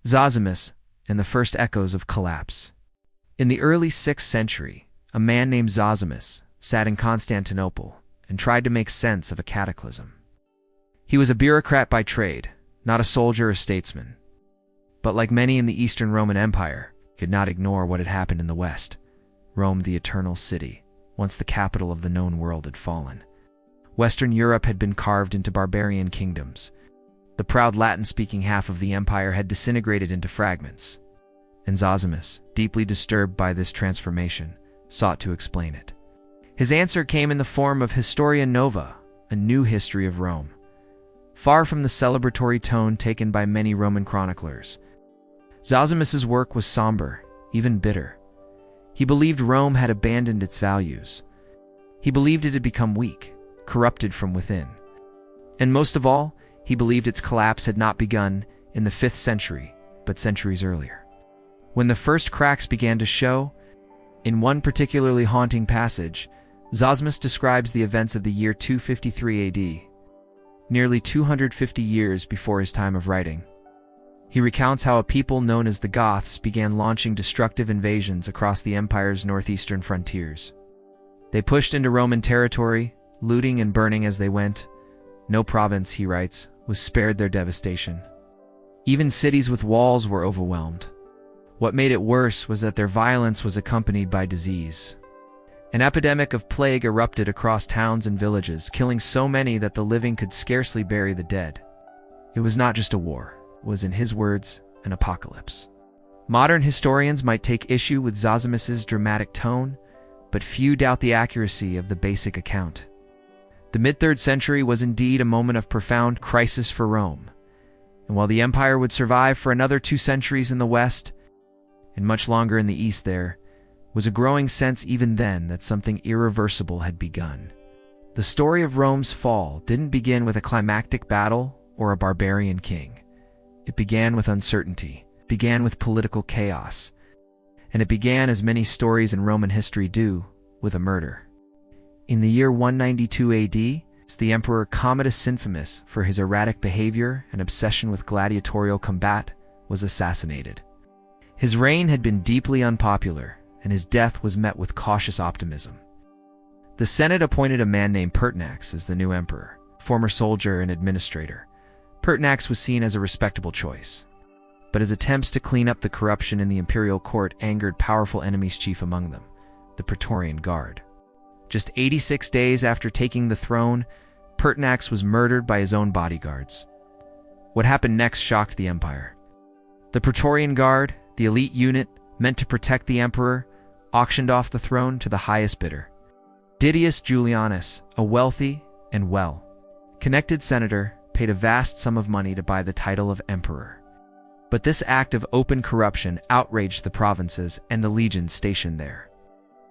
Zosimus and the first echoes of collapse. In the early 6th century, a man named Zosimus sat in Constantinople and tried to make sense of a cataclysm. He was a bureaucrat by trade, not a soldier or statesman, but like many in the Eastern Roman Empire, could not ignore what had happened in the West. Rome, the eternal city, once the capital of the known world, had fallen. Western Europe had been carved into barbarian kingdoms. The proud Latin-speaking half of the empire had disintegrated into fragments, and Zosimus, deeply disturbed by this transformation, sought to explain it. His answer came in the form of Historia Nova, a new history of Rome. Far from the celebratory tone taken by many Roman chroniclers, Zosimus's work was somber, even bitter. He believed Rome had abandoned its values. He believed it had become weak, corrupted from within. And most of all, he believed its collapse had not begun in the 5th century, but centuries earlier. When the first cracks began to show, in one particularly haunting passage, Zosimus describes the events of the year 253 AD, nearly 250 years before his time of writing. He recounts how a people known as the Goths began launching destructive invasions across the empire's northeastern frontiers. They pushed into Roman territory, looting and burning as they went. No province, he writes, was spared their devastation. Even cities with walls were overwhelmed. What made it worse was that their violence was accompanied by disease. An epidemic of plague erupted across towns and villages, killing so many that the living could scarcely bury the dead. It was not just a war. It was, in his words, an apocalypse. Modern historians might take issue with Zosimus's dramatic tone, but few doubt the accuracy of the basic account. The mid-3rd century was indeed a moment of profound crisis for Rome, and while the empire would survive for another 2 centuries in the West, and much longer in the East, there was a growing sense even then that something irreversible had begun. The story of Rome's fall didn't begin with a climactic battle or a barbarian king. It began with uncertainty, began with political chaos, and it began, as many stories in Roman history do, with a murder. In the year 192 AD, the emperor Commodus, infamous for his erratic behavior and obsession with gladiatorial combat, was assassinated. His reign had been deeply unpopular, and his death was met with cautious optimism. The Senate appointed a man named Pertinax as the new emperor, former soldier and administrator. Pertinax was seen as a respectable choice, but his attempts to clean up the corruption in the imperial court angered powerful enemies, chief among them, the Praetorian Guard. Just 86 days after taking the throne, Pertinax was murdered by his own bodyguards. What happened next shocked the empire. The Praetorian Guard, the elite unit meant to protect the emperor, auctioned off the throne to the highest bidder. Didius Julianus, a wealthy and well-connected senator, paid a vast sum of money to buy the title of emperor. But this act of open corruption outraged the provinces and the legions stationed there.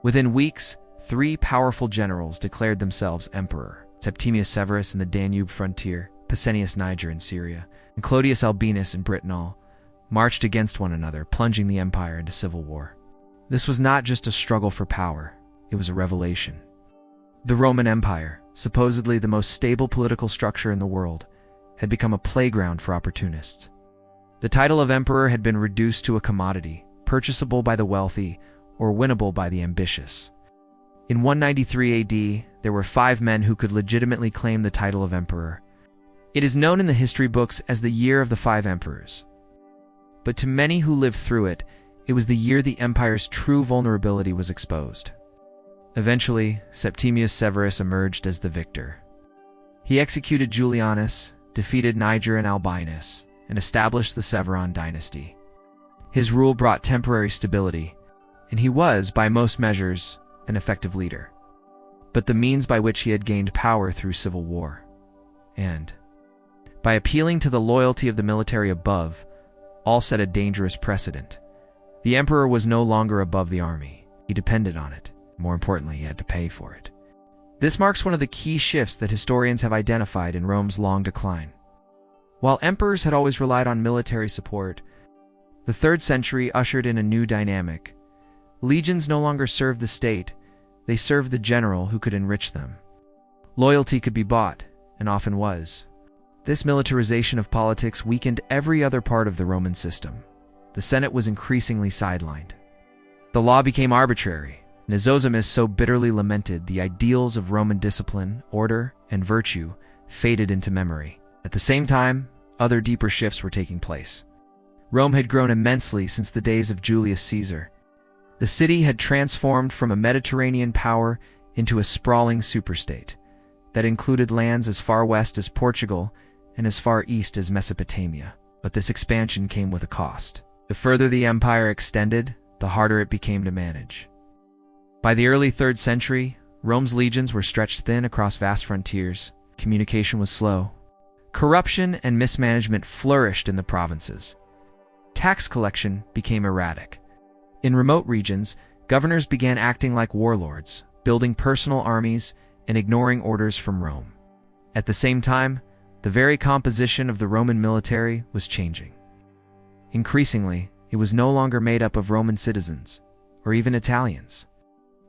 Within weeks, 3 powerful generals declared themselves emperor: Septimius Severus in the Danube frontier, Pescennius Niger in Syria, and Clodius Albinus in Britain, all marched against one another, plunging the empire into civil war. This was not just a struggle for power, it was a revelation. The Roman Empire, supposedly the most stable political structure in the world, had become a playground for opportunists. The title of emperor had been reduced to a commodity, purchasable by the wealthy or winnable by the ambitious. In 193 AD, there were 5 men who could legitimately claim the title of emperor. It is known in the history books as the Year of the 5 Emperors. But to many who lived through it, it was the year the empire's true vulnerability was exposed. Eventually, Septimius Severus emerged as the victor. He executed Julianus, defeated Niger and Albinus, and established the Severan dynasty. His rule brought temporary stability, and he was, by most measures, an effective leader. But the means by which he had gained power through civil war, and by appealing to the loyalty of the military above, all set a dangerous precedent. The emperor was no longer above the army. He depended on it. More importantly, he had to pay for it. This marks one of the key shifts that historians have identified in Rome's long decline. While emperors had always relied on military support, the 3rd century ushered in a new dynamic. Legions no longer served the state, they served the general who could enrich them. Loyalty could be bought, and often was. This militarization of politics weakened every other part of the Roman system. The Senate was increasingly sidelined. The law became arbitrary, and as Zosimus so bitterly lamented, the ideals of Roman discipline, order, and virtue faded into memory. At the same time, other deeper shifts were taking place. Rome had grown immensely since the days of Julius Caesar. The city had transformed from a Mediterranean power into a sprawling superstate that included lands as far west as Portugal and as far east as Mesopotamia. But this expansion came with a cost. The further the empire extended, the harder it became to manage. By the early 3rd century, Rome's legions were stretched thin across vast frontiers. Communication was slow. Corruption and mismanagement flourished in the provinces. Tax collection became erratic. In remote regions, governors began acting like warlords, building personal armies and ignoring orders from Rome. At the same time, the very composition of the Roman military was changing. Increasingly, it was no longer made up of Roman citizens, or even Italians.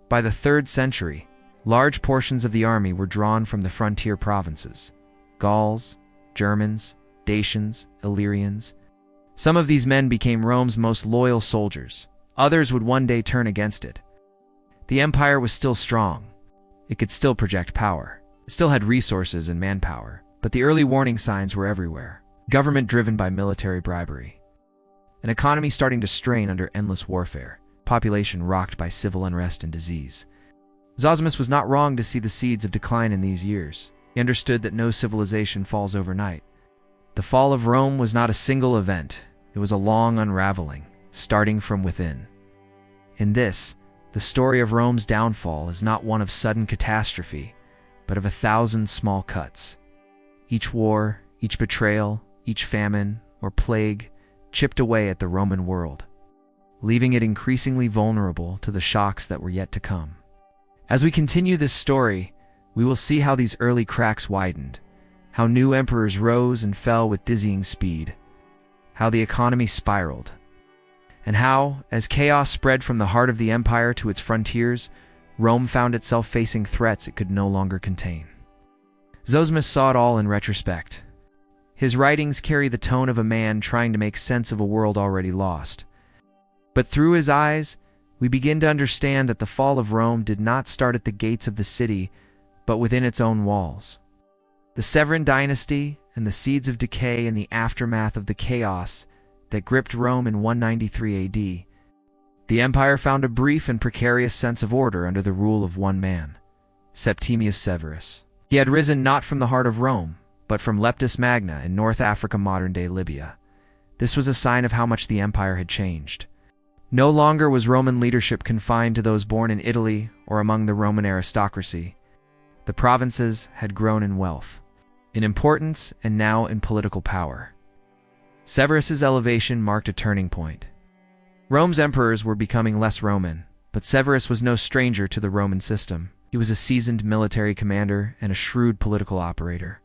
By the 3rd century, large portions of the army were drawn from the frontier provinces: Gauls, Germans, Dacians, Illyrians. Some of these men became Rome's most loyal soldiers. Others would one day turn against it. The empire was still strong. It could still project power. It still had resources and manpower. But the early warning signs were everywhere. Government driven by military bribery. An economy starting to strain under endless warfare. Population rocked by civil unrest and disease. Zosimus was not wrong to see the seeds of decline in these years. He understood that no civilization falls overnight. The fall of Rome was not a single event. It was a long unraveling, starting from within. In this, the story of Rome's downfall is not one of sudden catastrophe, but of 1,000 small cuts. Each war, each betrayal, each famine or plague chipped away at the Roman world, leaving it increasingly vulnerable to the shocks that were yet to come. As we continue this story, we will see how these early cracks widened, how new emperors rose and fell with dizzying speed, how the economy spiraled, and how, as chaos spread from the heart of the empire to its frontiers, Rome found itself facing threats it could no longer contain. Zosimus saw it all in retrospect. His writings carry the tone of a man trying to make sense of a world already lost. But through his eyes, we begin to understand that the fall of Rome did not start at the gates of the city, but within its own walls. The Severan dynasty and the seeds of decay in the aftermath of the chaos that gripped Rome in 193 AD. The empire found a brief and precarious sense of order under the rule of one man, Septimius Severus. He had risen not from the heart of Rome, but from Leptis Magna in North Africa, modern-day Libya. This was a sign of how much the empire had changed. No longer was Roman leadership confined to those born in Italy or among the Roman aristocracy. The provinces had grown in wealth, in importance, and now in political power. Severus's elevation marked a turning point. Rome's emperors were becoming less Roman, but Severus was no stranger to the Roman system. He was a seasoned military commander and a shrewd political operator.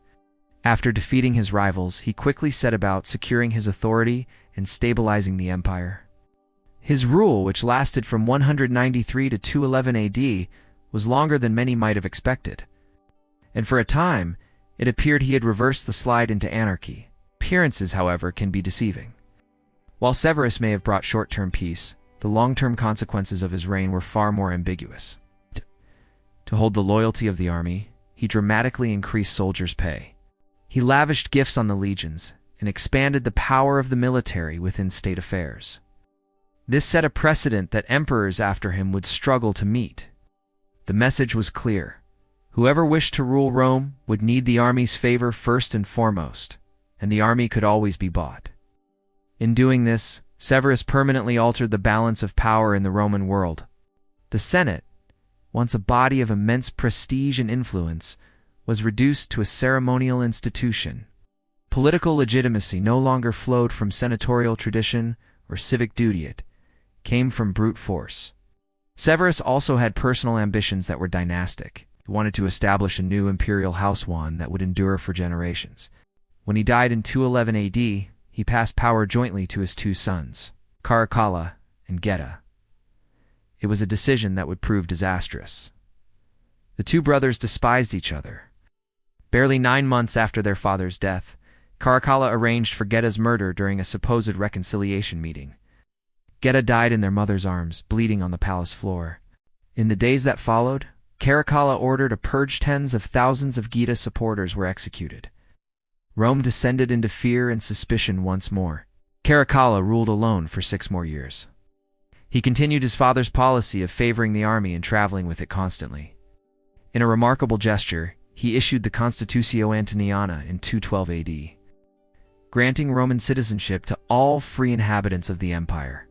After defeating his rivals, he quickly set about securing his authority and stabilizing the empire. His rule, which lasted from 193 to 211 AD, was longer than many might have expected. And for a time, it appeared he had reversed the slide into anarchy. Appearances, however, can be deceiving. While Severus may have brought short-term peace, the long-term consequences of his reign were far more ambiguous. To hold the loyalty of the army, he dramatically increased soldiers' pay. He lavished gifts on the legions and expanded the power of the military within state affairs. This set a precedent that emperors after him would struggle to meet. The message was clear. Whoever wished to rule Rome would need the army's favor first and foremost, and the army could always be bought. In doing this, Severus permanently altered the balance of power in the Roman world. The Senate, once a body of immense prestige and influence, was reduced to a ceremonial institution. Political legitimacy no longer flowed from senatorial tradition or civic duty, it came from brute force. Severus also had personal ambitions that were dynastic. He wanted to establish a new imperial house, one that would endure for generations. When he died in 211 AD, he passed power jointly to his two sons, Caracalla and Geta. It was a decision that would prove disastrous. The two brothers despised each other. Barely 9 months after their father's death, Caracalla arranged for Geta's murder during a supposed reconciliation meeting. Geta died in their mother's arms, bleeding on the palace floor. In the days that followed, Caracalla ordered a purge. Tens of thousands of Geta supporters were executed. Rome descended into fear and suspicion once more. Caracalla ruled alone for 6 more years. He continued his father's policy of favoring the army and traveling with it constantly. In a remarkable gesture, he issued the Constitutio Antoniana in 212 AD, granting Roman citizenship to all free inhabitants of the empire.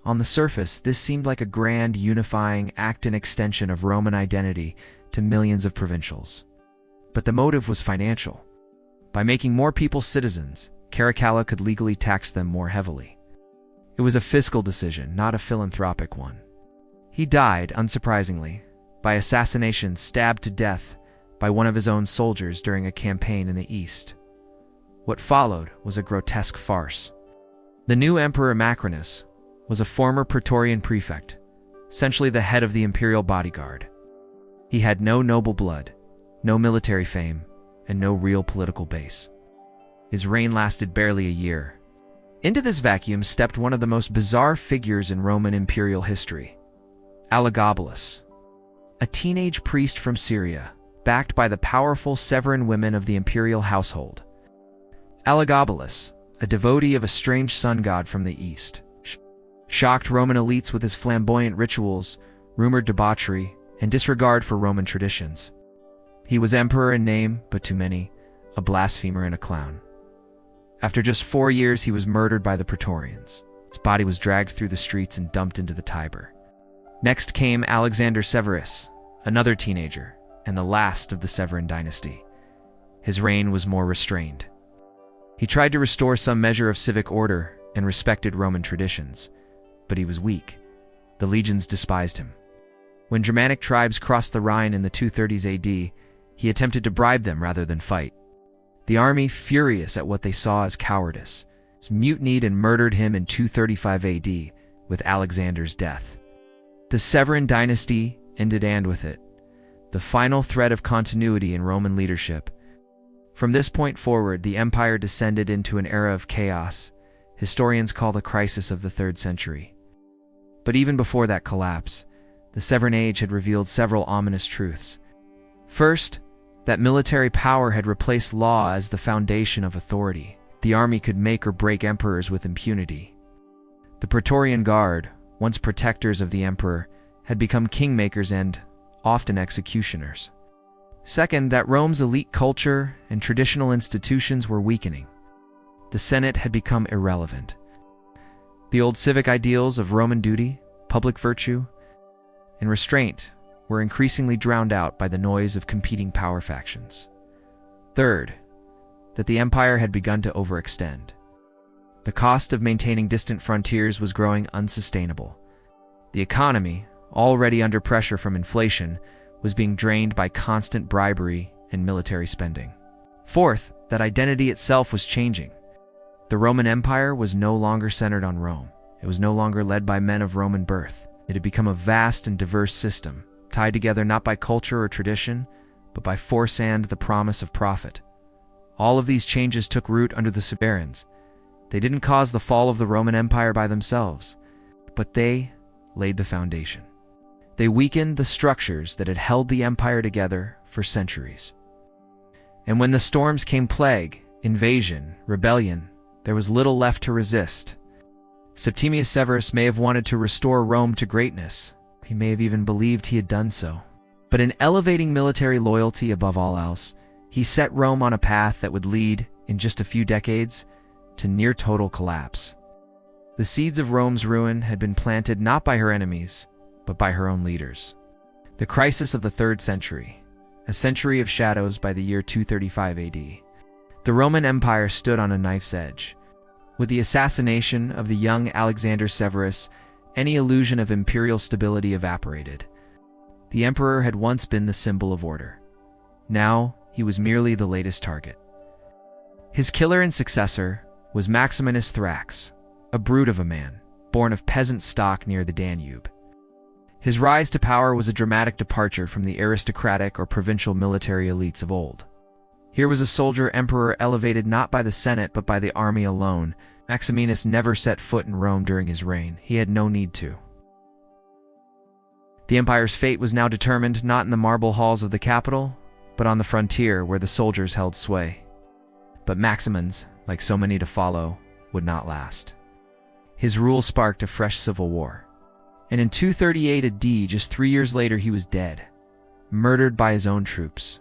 On the surface, this seemed like a grand, unifying act and extension of Roman identity to millions of provincials. But the motive was financial. By making more people citizens, Caracalla could legally tax them more heavily. It was a fiscal decision, not a philanthropic one. He died, unsurprisingly, by assassination, stabbed to death by one of his own soldiers during a campaign in the east. What followed was a grotesque farce. The new emperor Macrinus was a former Praetorian prefect, essentially the head of the imperial bodyguard. He had no noble blood, no military fame, and no real political base. His reign lasted barely a year. Into this vacuum stepped one of the most bizarre figures in Roman imperial history, Elagabalus, a teenage priest from Syria, backed by the powerful Severan women of the imperial household. Elagabalus, a devotee of a strange sun god from the east, shocked Roman elites with his flamboyant rituals, rumored debauchery, and disregard for Roman traditions. He was emperor in name, but to many, a blasphemer and a clown. After just 4 years, he was murdered by the Praetorians. His body was dragged through the streets and dumped into the Tiber. Next came Alexander Severus, another teenager, and the last of the Severan dynasty. His reign was more restrained. He tried to restore some measure of civic order and respected Roman traditions, but he was weak. The legions despised him. When Germanic tribes crossed the Rhine in the 230s AD, he attempted to bribe them rather than fight. The army, furious at what they saw as cowardice, mutinied and murdered him in 235 AD with Alexander's death. The Severan dynasty ended, and with it, the final thread of continuity in Roman leadership. From this point forward, the empire descended into an era of chaos historians call the crisis of the 3rd century. But even before that collapse, the Severan Age had revealed several ominous truths. First, that military power had replaced law as the foundation of authority. The army could make or break emperors with impunity. The Praetorian Guard, once protectors of the emperor, had become kingmakers and, often, executioners. Second, that Rome's elite culture and traditional institutions were weakening. The Senate had become irrelevant. The old civic ideals of Roman duty, public virtue, and restraint were increasingly drowned out by the noise of competing power factions. Third, that the empire had begun to overextend. The cost of maintaining distant frontiers was growing unsustainable. The economy, already under pressure from inflation, was being drained by constant bribery and military spending. Fourth, that identity itself was changing. The Roman Empire was no longer centered on Rome. It was no longer led by men of Roman birth. It had become a vast and diverse system, tied together not by culture or tradition, but by force and the promise of profit. All of these changes took root under the Barbarians. They didn't cause the fall of the Roman Empire by themselves, but they laid the foundation. They weakened the structures that had held the empire together for centuries. And when the storms came, plague, invasion, rebellion, there was little left to resist. Septimius Severus may have wanted to restore Rome to greatness. He may have even believed he had done so. But in elevating military loyalty above all else, he set Rome on a path that would lead, in just a few decades, to near total collapse. The seeds of Rome's ruin had been planted not by her enemies, but by her own leaders. The crisis of the 3rd century, a century of shadows. By the year 235 AD, the Roman Empire stood on a knife's edge. With the assassination of the young Alexander Severus, any illusion of imperial stability evaporated. The emperor had once been the symbol of order. Now, he was merely the latest target. His killer and successor was Maximinus Thrax, a brute of a man, born of peasant stock near the Danube. His rise to power was a dramatic departure from the aristocratic or provincial military elites of old. Here was a soldier emperor elevated not by the Senate but by the army alone. Maximinus never set foot in Rome during his reign. He had no need to. The empire's fate was now determined not in the marble halls of the capital, but on the frontier where the soldiers held sway. But Maximin's, like so many to follow, would not last. His rule sparked a fresh civil war. And in 238 AD, just 3 years later, he was dead, murdered by his own troops.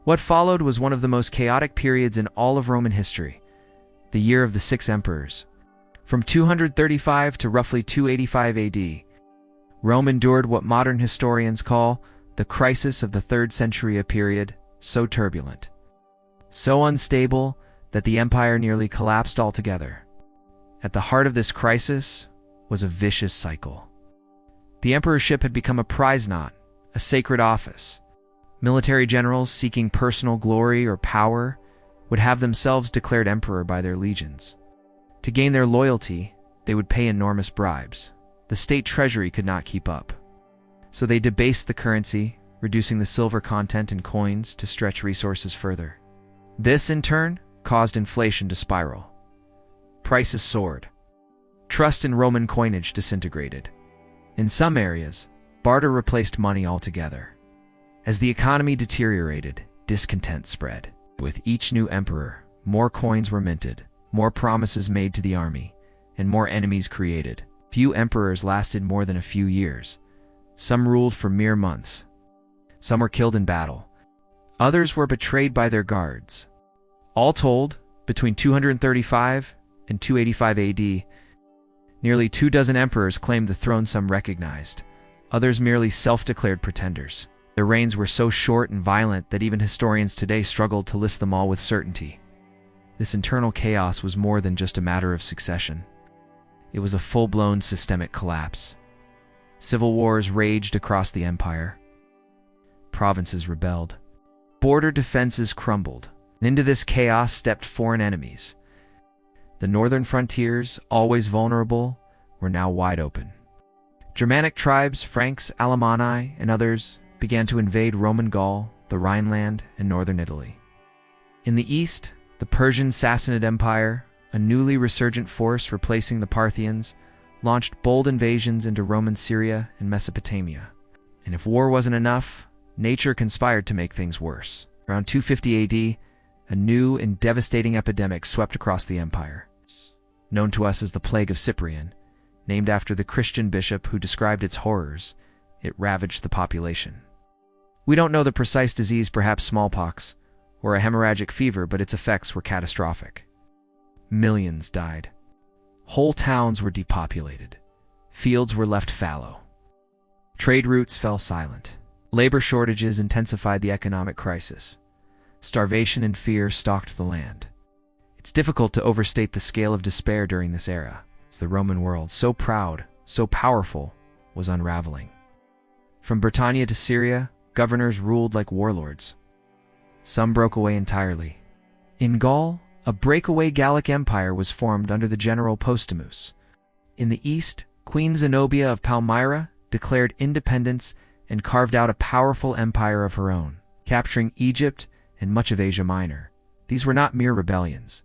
What followed was one of the most chaotic periods in all of Roman history, the year of the six emperors. From 235 to roughly 285 AD, Rome endured what modern historians call the crisis of the 3rd century, a period so turbulent, so unstable that the empire nearly collapsed altogether. At the heart of this crisis was a vicious cycle. The emperorship had become a prize knot, a sacred office. Military generals seeking personal glory or power would have themselves declared emperor by their legions. To gain their loyalty, they would pay enormous bribes. The state treasury could not keep up. So they debased the currency, reducing the silver content in coins to stretch resources further. This, in turn, caused inflation to spiral. Prices soared. Trust in Roman coinage disintegrated. In some areas, barter replaced money altogether. As the economy deteriorated, discontent spread. With each new emperor, more coins were minted, more promises made to the army, and more enemies created. Few emperors lasted more than a few years. Some ruled for mere months. Some were killed in battle. Others were betrayed by their guards. All told, between 235 and 285 AD, nearly 24 emperors claimed the throne. Some recognized, others merely self-declared pretenders. Their reigns were so short and violent that even historians today struggled to list them all with certainty. This internal chaos was more than just a matter of succession. It was a full-blown systemic collapse. Civil wars raged across the empire. Provinces rebelled. Border defenses crumbled. And into this chaos stepped foreign enemies. The northern frontiers, always vulnerable, were now wide open. Germanic tribes, Franks, Alemanni, and others began to invade Roman Gaul, the Rhineland, and northern Italy. In the east, the Persian Sassanid Empire, a newly resurgent force replacing the Parthians, launched bold invasions into Roman Syria and Mesopotamia. And if war wasn't enough, nature conspired to make things worse. Around 250 AD, a new and devastating epidemic swept across the empire, known to us as the Plague of Cyprian, named after the Christian bishop who described its horrors. It ravaged the population. We don't know the precise disease, perhaps smallpox or a hemorrhagic fever, but its effects were catastrophic. Millions died. Whole towns were depopulated. Fields were left fallow. Trade routes fell silent. Labor shortages intensified the economic crisis. Starvation and fear stalked the land. It's difficult to overstate the scale of despair during this era, as the Roman world, so proud, so powerful, was unraveling. From Britannia to Syria, governors ruled like warlords. Some broke away entirely. In Gaul, a breakaway Gallic empire was formed under the general Postumus. In the east, Queen Zenobia of Palmyra declared independence and carved out a powerful empire of her own, capturing Egypt and much of Asia Minor. These were not mere rebellions.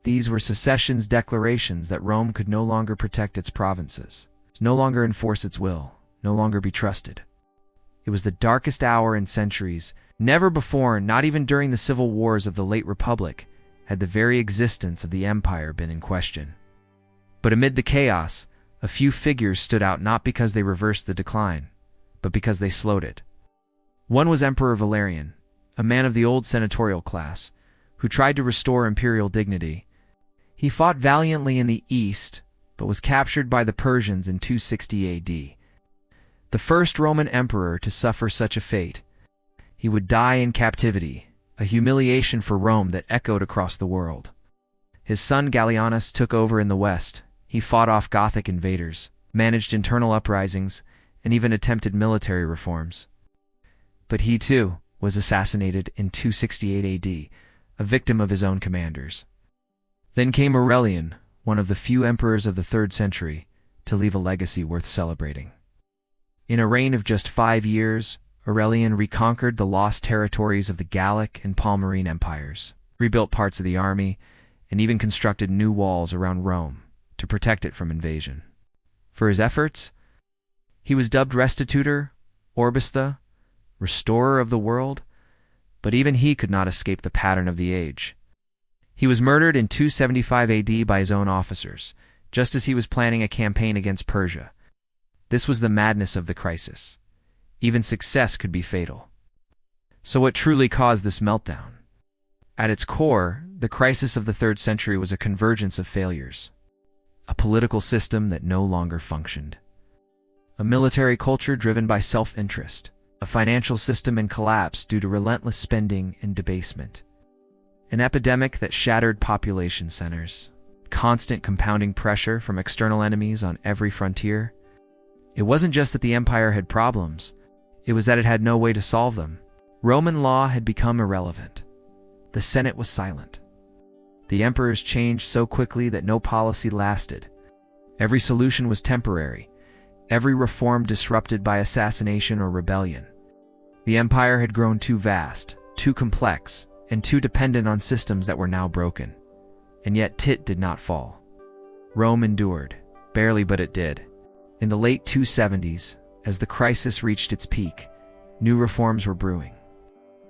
These were secession's declarations that Rome could no longer protect its provinces, no longer enforce its will, no longer be trusted. It was the darkest hour in centuries. Never before, not even during the civil wars of the late Republic, had the very existence of the empire been in question. But amid the chaos, a few figures stood out, not because they reversed the decline, but because they slowed it. One was Emperor Valerian, a man of the old senatorial class, who tried to restore imperial dignity. He fought valiantly in the east, but was captured by the Persians in 260 AD. The first Roman emperor to suffer such a fate. He would die in captivity, a humiliation for Rome that echoed across the world. His son Gallienus took over in the west. He fought off Gothic invaders, managed internal uprisings, and even attempted military reforms. But he too was assassinated in 268 AD, a victim of his own commanders. Then came Aurelian, one of the few emperors of the 3rd century, to leave a legacy worth celebrating. In a reign of just 5 years, Aurelian reconquered the lost territories of the Gallic and Palmyrene empires, rebuilt parts of the army, and even constructed new walls around Rome to protect it from invasion. For his efforts, he was dubbed Restitutor, Orbista, Restorer of the World, but even he could not escape the pattern of the age. He was murdered in 275 AD by his own officers, just as he was planning a campaign against Persia. This was the madness of the crisis. Even success could be fatal. So what truly caused this meltdown? At its core, the crisis of the 3rd century was a convergence of failures. A political system that no longer functioned. A military culture driven by self-interest. A financial system in collapse due to relentless spending and debasement. An epidemic that shattered population centers. Constant compounding pressure from external enemies on every frontier. It wasn't just that the empire had problems. It was that it had no way to solve them. Roman law had become irrelevant. The Senate was silent. The emperors changed so quickly that no policy lasted. Every solution was temporary. Every reform disrupted by assassination or rebellion. The empire had grown too vast, too complex, and too dependent on systems that were now broken. And yet Tit did not fall. Rome endured, barely, but it did. In the late 270s, as the crisis reached its peak, new reforms were brewing.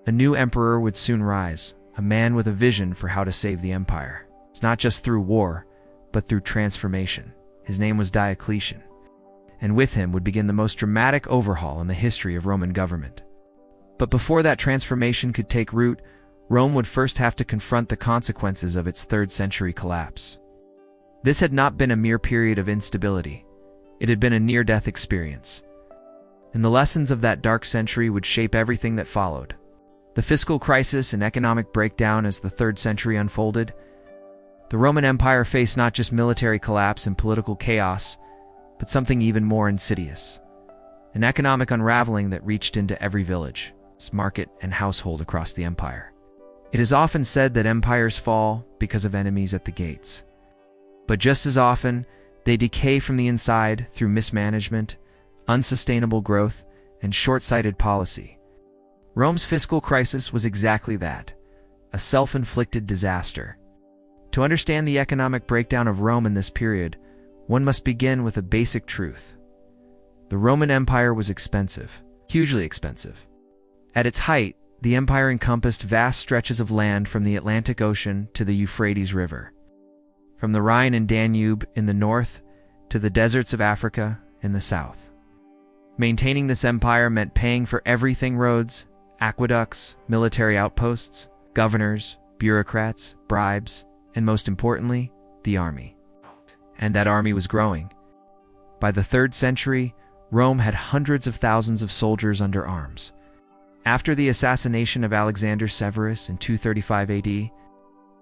A new emperor would soon rise, a man with a vision for how to save the empire. It's not just through war, but through transformation. His name was Diocletian, and with him would begin the most dramatic overhaul in the history of Roman government. But before that transformation could take root, Rome would first have to confront the consequences of its 3rd century collapse. This had not been a mere period of instability. It had been a near-death experience. And the lessons of that dark century would shape everything that followed. The fiscal crisis and economic breakdown as the 3rd century unfolded. The Roman Empire faced not just military collapse and political chaos, but something even more insidious. An economic unraveling that reached into every village, market, and household across the empire. It is often said that empires fall because of enemies at the gates. But just as often, they decay from the inside through mismanagement, unsustainable growth, and short-sighted policy. Rome's fiscal crisis was exactly that, a self-inflicted disaster. To understand the economic breakdown of Rome in this period, one must begin with a basic truth. The Roman Empire was expensive, hugely expensive. At its height, the empire encompassed vast stretches of land from the Atlantic Ocean to the Euphrates River. From the Rhine and Danube in the north to the deserts of Africa in the south. Maintaining this empire meant paying for everything: roads, aqueducts, military outposts, governors, bureaucrats, bribes, and most importantly, the army. And that army was growing. By the 3rd century, Rome had hundreds of thousands of soldiers under arms. After the assassination of Alexander Severus in 235 AD,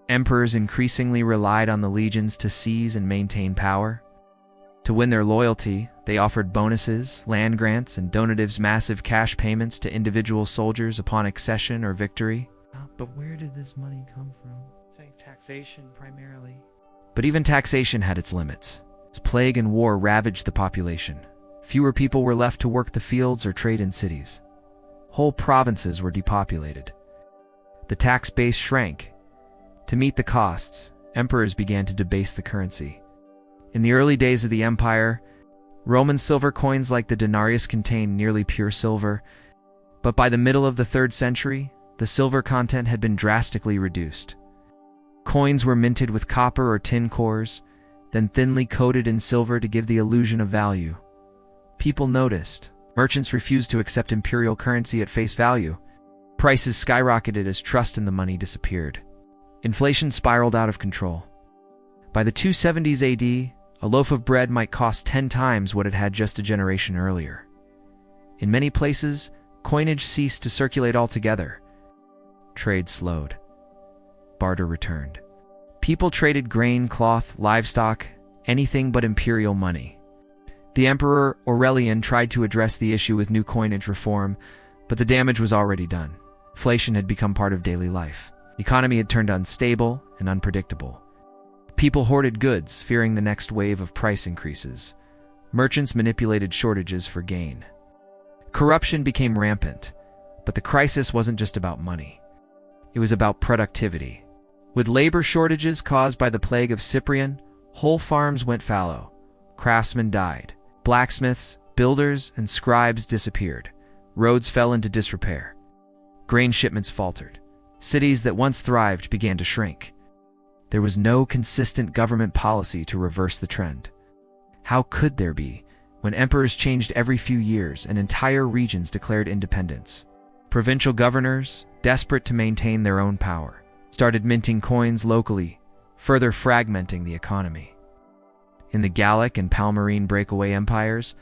emperors increasingly relied on the legions to seize and maintain power. To win their loyalty, they offered bonuses, land grants, and donatives, massive cash payments to individual soldiers upon accession or victory. But where did this money come from? Taxation, primarily. But even taxation had its limits. As plague and war ravaged the population, fewer people were left to work the fields or trade in cities. Whole provinces were depopulated. The tax base shrank. To meet the costs, emperors began to debase the currency. In the early days of the empire, Roman silver coins like the denarius contained nearly pure silver, but by the middle of the 3rd century, the silver content had been drastically reduced. Coins were minted with copper or tin cores, then thinly coated in silver to give the illusion of value. People noticed. Merchants refused to accept imperial currency at face value. Prices skyrocketed as trust in the money disappeared. Inflation spiraled out of control. By the 270s AD, a loaf of bread might cost 10 times what it had just a generation earlier. In many places, coinage ceased to circulate altogether. Trade slowed. Barter returned. People traded grain, cloth, livestock, anything but imperial money. The Emperor Aurelian tried to address the issue with new coinage reform, but the damage was already done. Inflation had become part of daily life. The economy had turned unstable and unpredictable. People hoarded goods, fearing the next wave of price increases. Merchants manipulated shortages for gain. Corruption became rampant, but the crisis wasn't just about money. It was about productivity. With labor shortages caused by the Plague of Cyprian, whole farms went fallow. Craftsmen died. Blacksmiths, builders, and scribes disappeared. Roads fell into disrepair. Grain shipments faltered. Cities that once thrived began to shrink. There was no consistent government policy to reverse the trend. How could there be, when emperors changed every few years and entire regions declared independence? Provincial governors, desperate to maintain their own power, started minting coins locally, further fragmenting the economy. In the Gallic and Palmyrene breakaway empires,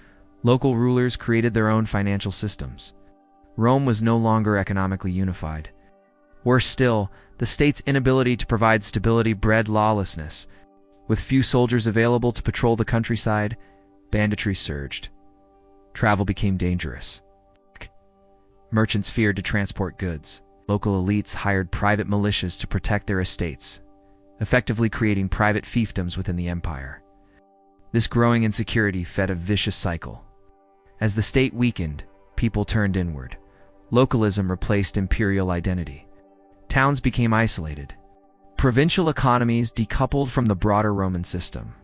local rulers created their own financial systems. Rome was no longer economically unified. Worse still, the state's inability to provide stability bred lawlessness. With few soldiers available to patrol the countryside, banditry surged. Travel became dangerous. Merchants feared to transport goods. Local elites hired private militias to protect their estates, effectively creating private fiefdoms within the empire. This growing insecurity fed a vicious cycle. As the state weakened, people turned inward. Localism replaced imperial identity. Towns became isolated. Provincial economies decoupled from the broader Roman system.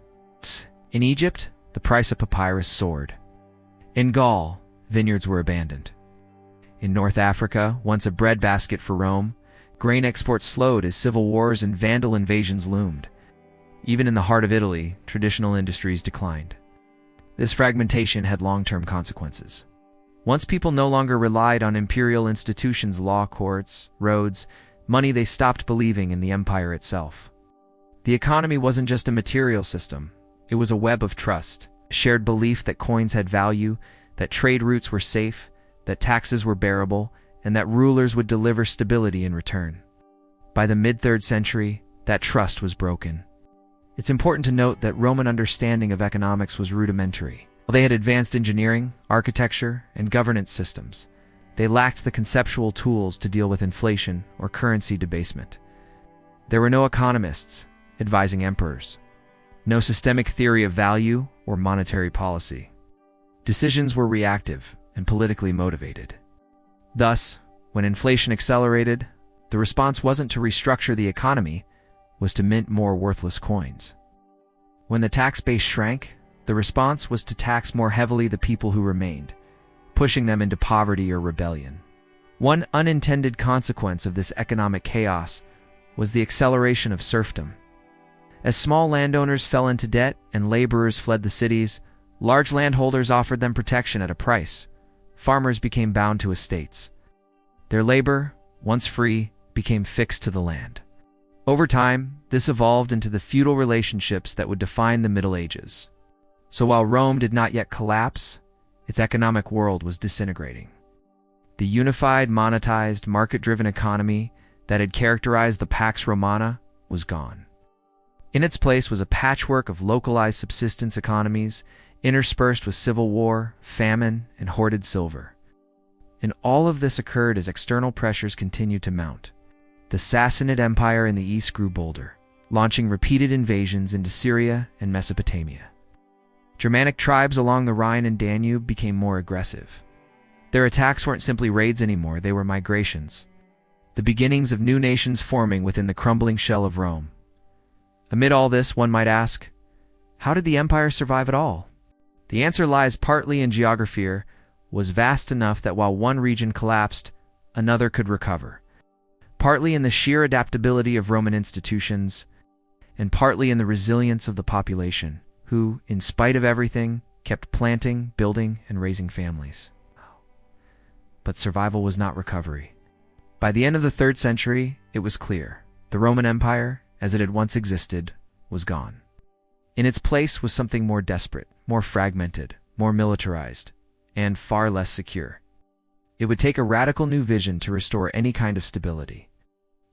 In Egypt, the price of papyrus soared. In Gaul, vineyards were abandoned. In North Africa, once a breadbasket for Rome, grain exports slowed as civil wars and Vandal invasions loomed. Even in the heart of Italy, traditional industries declined. This fragmentation had long-term consequences. Once people no longer relied on imperial institutions, law courts, roads, money, they stopped believing in the empire itself. The economy wasn't just a material system. It was a web of trust, a shared belief that coins had value, that trade routes were safe, that taxes were bearable, and that rulers would deliver stability in return. By the mid-3rd century, that trust was broken. It's important to note that Roman understanding of economics was rudimentary. While they had advanced engineering, architecture, and governance systems, they lacked the conceptual tools to deal with inflation or currency debasement. There were no economists advising emperors, no systemic theory of value or monetary policy. Decisions were reactive and politically motivated. Thus, when inflation accelerated, the response wasn't to restructure the economy, was to mint more worthless coins. When the tax base shrank, the response was to tax more heavily the people who remained, pushing them into poverty or rebellion. One unintended consequence of this economic chaos was the acceleration of serfdom. As small landowners fell into debt and laborers fled the cities, large landholders offered them protection at a price. Farmers became bound to estates. Their labor, once free, became fixed to the land. Over time, this evolved into the feudal relationships that would define the Middle Ages. So while Rome did not yet collapse, its economic world was disintegrating. The unified, monetized, market-driven economy that had characterized the Pax Romana was gone. In its place was a patchwork of localized subsistence economies, interspersed with civil war, famine, and hoarded silver. And all of this occurred as external pressures continued to mount. The Sassanid Empire in the east grew bolder, launching repeated invasions into Syria and Mesopotamia. Germanic tribes along the Rhine and Danube became more aggressive. Their attacks weren't simply raids anymore, they were migrations. The beginnings of new nations forming within the crumbling shell of Rome. Amid all this, one might ask, how did the empire survive at all? The answer lies partly in geography, was vast enough that while one region collapsed, another could recover. Partly in the sheer adaptability of Roman institutions, and partly in the resilience of the population, who, in spite of everything, kept planting, building, and raising families. But survival was not recovery. By the end of the 3rd century, it was clear. The Roman Empire, as it had once existed, was gone. In its place was something more desperate, more fragmented, more militarized, and far less secure. It would take a radical new vision to restore any kind of stability.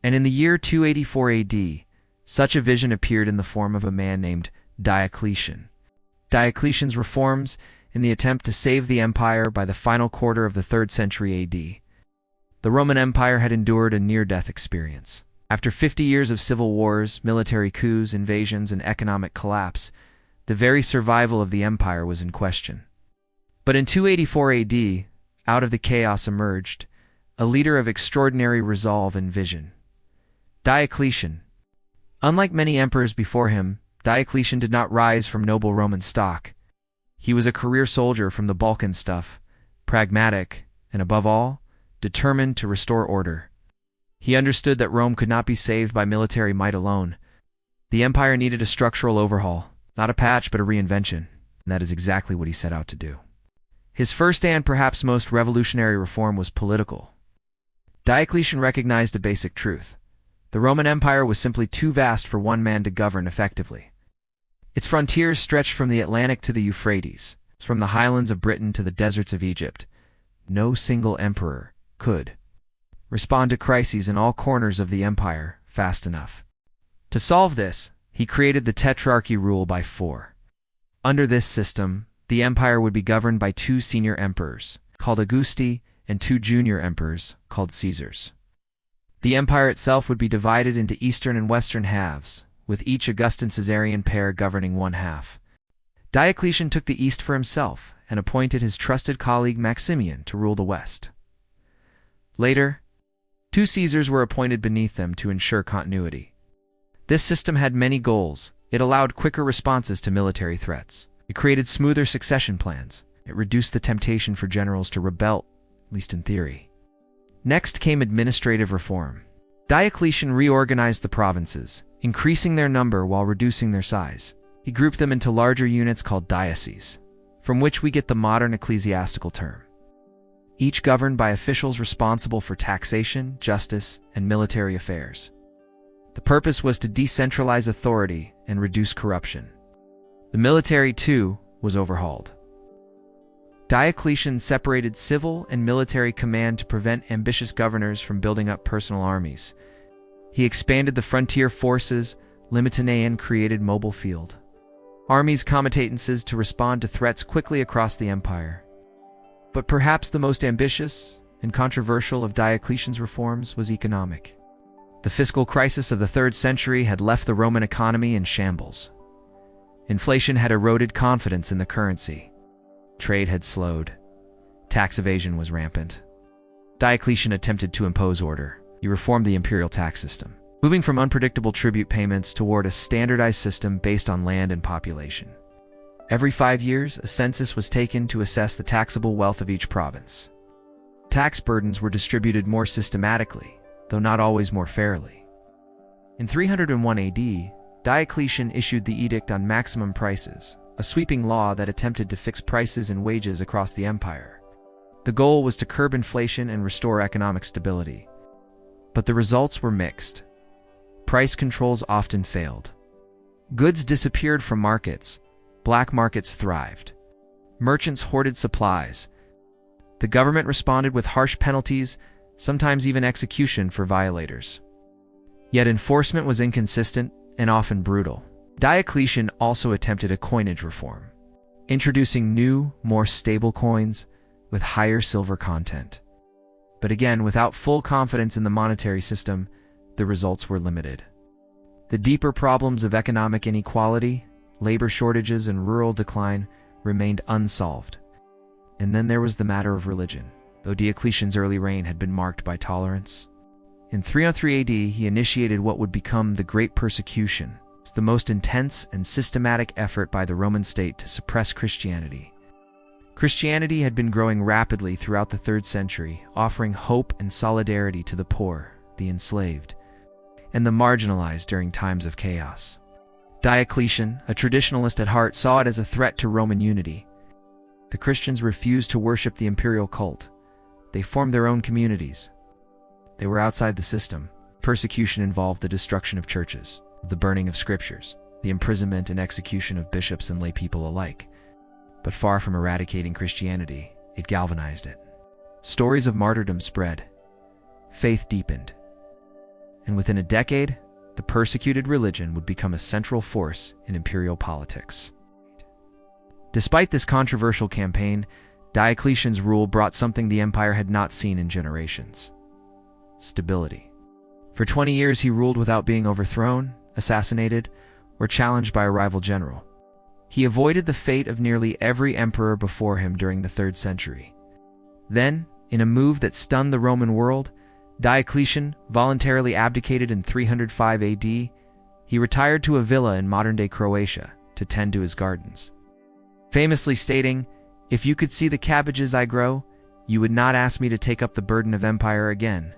And in the year 284 AD, such a vision appeared in the form of a man named Diocletian. Diocletian's reforms, in the attempt to save the empire by the final quarter of the 3rd century AD. The Roman Empire had endured a near-death experience. After 50 years of civil wars, military coups, invasions, and economic collapse, the very survival of the empire was in question. But in 284 AD, out of the chaos emerged a leader of extraordinary resolve and vision. Diocletian. Unlike many emperors before him, Diocletian did not rise from noble Roman stock. He was a career soldier from the Balkan stuff, pragmatic, and above all, determined to restore order. He understood that Rome could not be saved by military might alone. The empire needed a structural overhaul, not a patch but a reinvention, and that is exactly what he set out to do. His first and perhaps most revolutionary reform was political. Diocletian recognized a basic truth. The Roman Empire was simply too vast for one man to govern effectively. Its frontiers stretched from the Atlantic to the Euphrates, from the highlands of Britain to the deserts of Egypt. No single emperor could respond to crises in all corners of the empire fast enough. To solve this, he created the tetrarchy rule by 4. Under this system, the empire would be governed by 2 senior emperors, called Augusti, and 2 junior emperors, called Caesars. The empire itself would be divided into eastern and western halves, with each Augustan-Caesarian pair governing one half. Diocletian took the east for himself and appointed his trusted colleague Maximian to rule the west. Later, 2 Caesars were appointed beneath them to ensure continuity. This system had many goals. It allowed quicker responses to military threats. It created smoother succession plans. It reduced the temptation for generals to rebel, at least in theory. Next came administrative reform. Diocletian reorganized the provinces, increasing their number while reducing their size. He grouped them into larger units called dioceses, from which we get the modern ecclesiastical term. Each governed by officials responsible for taxation, justice, and military affairs. The purpose was to decentralize authority and reduce corruption. The military, too, was overhauled. Diocletian separated civil and military command to prevent ambitious governors from building up personal armies. He expanded the frontier forces, limitanei, created mobile field armies comitatances to respond to threats quickly across the empire. But perhaps the most ambitious and controversial of Diocletian's reforms was economic. The fiscal crisis of the 3rd century had left the Roman economy in shambles. Inflation had eroded confidence in the currency. Trade had slowed. Tax evasion was rampant. Diocletian attempted to impose order. He reformed the imperial tax system, moving from unpredictable tribute payments toward a standardized system based on land and population. Every 5 years, a census was taken to assess the taxable wealth of each province. Tax burdens were distributed more systematically, though not always more fairly. In 301 AD, Diocletian issued the Edict on Maximum Prices, a sweeping law that attempted to fix prices and wages across the empire. The goal was to curb inflation and restore economic stability. But the results were mixed. Price controls often failed. Goods disappeared from markets. Black markets thrived. Merchants hoarded supplies. The government responded with harsh penalties, sometimes even execution for violators. Yet enforcement was inconsistent and often brutal. Diocletian also attempted a coinage reform, introducing new, more stable coins with higher silver content. But again, without full confidence in the monetary system, the results were limited. The deeper problems of economic inequality, labor shortages, and rural decline remained unsolved. And then there was the matter of religion. Though Diocletian's early reign had been marked by tolerance, in 303 AD he initiated what would become the Great Persecution. It's the most intense and systematic effort by the Roman state to suppress Christianity. Christianity had been growing rapidly throughout the 3rd century, offering hope and solidarity to the poor, the enslaved, and the marginalized during times of chaos. Diocletian, a traditionalist at heart, saw it as a threat to Roman unity. The Christians refused to worship the imperial cult. They formed their own communities. They were outside the system. Persecution involved the destruction of churches, the burning of scriptures, the imprisonment and execution of bishops and lay people alike. But far from eradicating Christianity, it galvanized it. Stories of martyrdom spread. Faith deepened. And within a decade, the persecuted religion would become a central force in imperial politics. Despite this controversial campaign, Diocletian's rule brought something the empire had not seen in generations: stability. For 20 years he ruled without being overthrown, assassinated, or challenged by a rival general. He avoided the fate of nearly every emperor before him during the 3rd century. Then, in a move that stunned the Roman world, Diocletian voluntarily abdicated in 305 AD. He retired to a villa in modern-day Croatia to tend to his gardens, famously stating, "If you could see the cabbages I grow, you would not ask me to take up the burden of empire again."